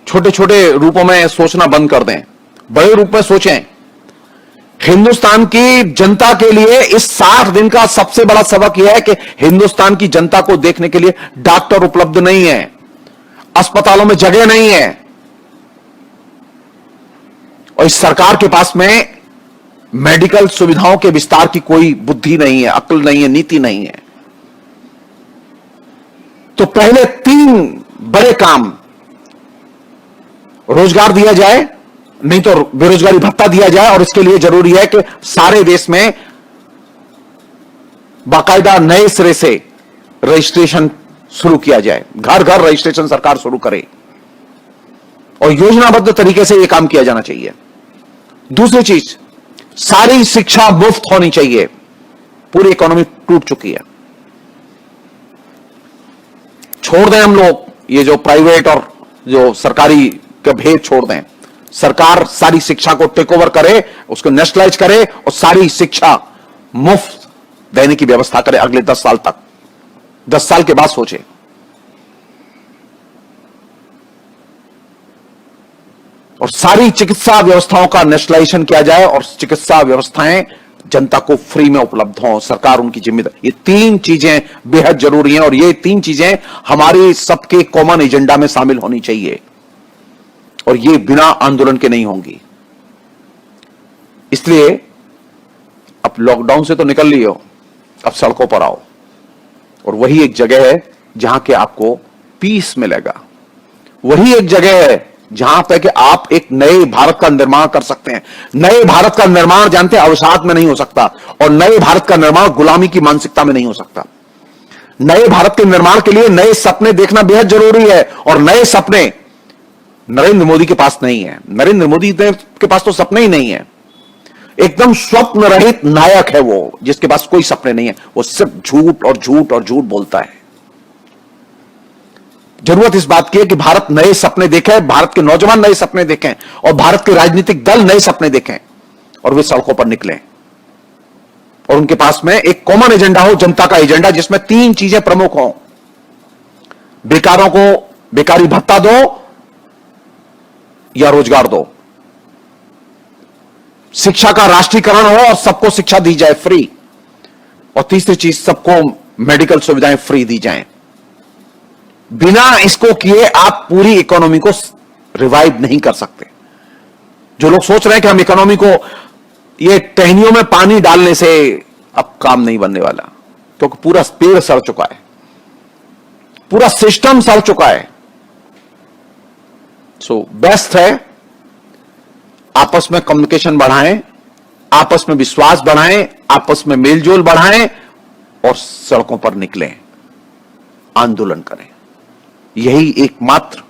छोटे छोटे रूपों में सोचना बंद कर दें, बड़े रूप में सोचें। हिंदुस्तान की जनता के लिए इस 60 दिन का सबसे बड़ा सबक यह है कि हिंदुस्तान की जनता को देखने के लिए डॉक्टर उपलब्ध नहीं है, अस्पतालों में जगह नहीं है और इस सरकार के पास में मेडिकल सुविधाओं के विस्तार की कोई बुद्धि नहीं है, अक्ल नहीं है, नीति नहीं है। तो पहले 3 बड़े काम, रोजगार दिया जाए, नहीं तो बेरोजगारी भत्ता दिया जाए और इसके लिए जरूरी है कि सारे देश में बाकायदा नए सिरे से रजिस्ट्रेशन शुरू किया जाए। घर घर रजिस्ट्रेशन सरकार शुरू करे और योजनाबद्ध तरीके से यह काम किया जाना चाहिए। दूसरी चीज, सारी शिक्षा मुफ्त होनी चाहिए। पूरी इकोनॉमी टूट चुकी है। छोड़ दें हम लोग ये जो प्राइवेट और जो सरकारी का भेद छोड़ दें। सरकार सारी शिक्षा को टेक ओवर करे, उसको नेशनलाइज करे और सारी शिक्षा मुफ्त देने की व्यवस्था करे अगले 10 साल तक। 10 साल के बाद सोचे। और सारी चिकित्सा व्यवस्थाओं का नेशनलाइजेशन किया जाए और चिकित्सा व्यवस्थाएं जनता को फ्री में उपलब्ध हों, सरकार उनकी जिम्मेदारी। ये 3 चीजें बेहद जरूरी हैं और ये 3 चीजें हमारे सबके कॉमन एजेंडा में शामिल होनी चाहिए और ये बिना आंदोलन के नहीं होंगी। इसलिए अब लॉकडाउन से तो निकल लिए हो, अब सड़कों पर आओ और वही एक जगह है जहां के आपको पीस मिलेगा। वही एक जगह है जहां पे कि आप एक नए भारत का निर्माण कर सकते हैं। नए भारत का निर्माण जानते हैं अवसाद में नहीं हो सकता और नए भारत का निर्माण गुलामी की मानसिकता में नहीं हो सकता। नए भारत के निर्माण के लिए नए सपने देखना बेहद जरूरी है और नए सपने नरेंद्र मोदी के पास नहीं है। नरेंद्र मोदी के पास तो सपने ही नहीं है। एकदम स्वप्न रहित नायक है वो, जिसके पास कोई सपने नहीं है। वो सिर्फ झूठ और झूठ और झूठ बोलता है। जरूरत इस बात की है कि भारत नए सपने देखे, भारत के नौजवान नए सपने देखें और भारत के राजनीतिक दल नए सपने देखें और वे सड़कों पर निकलें और उनके पास में एक कॉमन एजेंडा हो, जनता का एजेंडा, जिसमें 3 चीजें प्रमुख हों। बेकारों को बेकारी भत्ता दो या रोजगार दो, शिक्षा का राष्ट्रीयकरण हो और सबको शिक्षा दी जाए फ्री, और तीसरी चीज सबको मेडिकल सुविधाएं फ्री दी जाएं। बिना इसको किए आप पूरी इकोनॉमी को रिवाइव नहीं कर सकते। जो लोग सोच रहे हैं कि हम इकोनॉमी को ये टहनियों में पानी डालने से अब काम नहीं बनने वाला, क्योंकि पूरा पेड़ सड़ चुका है, पूरा सिस्टम सड़ चुका है। सो बेस्ट है आपस में कम्युनिकेशन बढ़ाएं, आपस में विश्वास बढ़ाएं, आपस में मेलजोल बढ़ाएं और सड़कों पर निकलें, आंदोलन करें। यही एकमात्र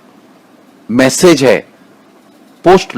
मैसेज है पोस्ट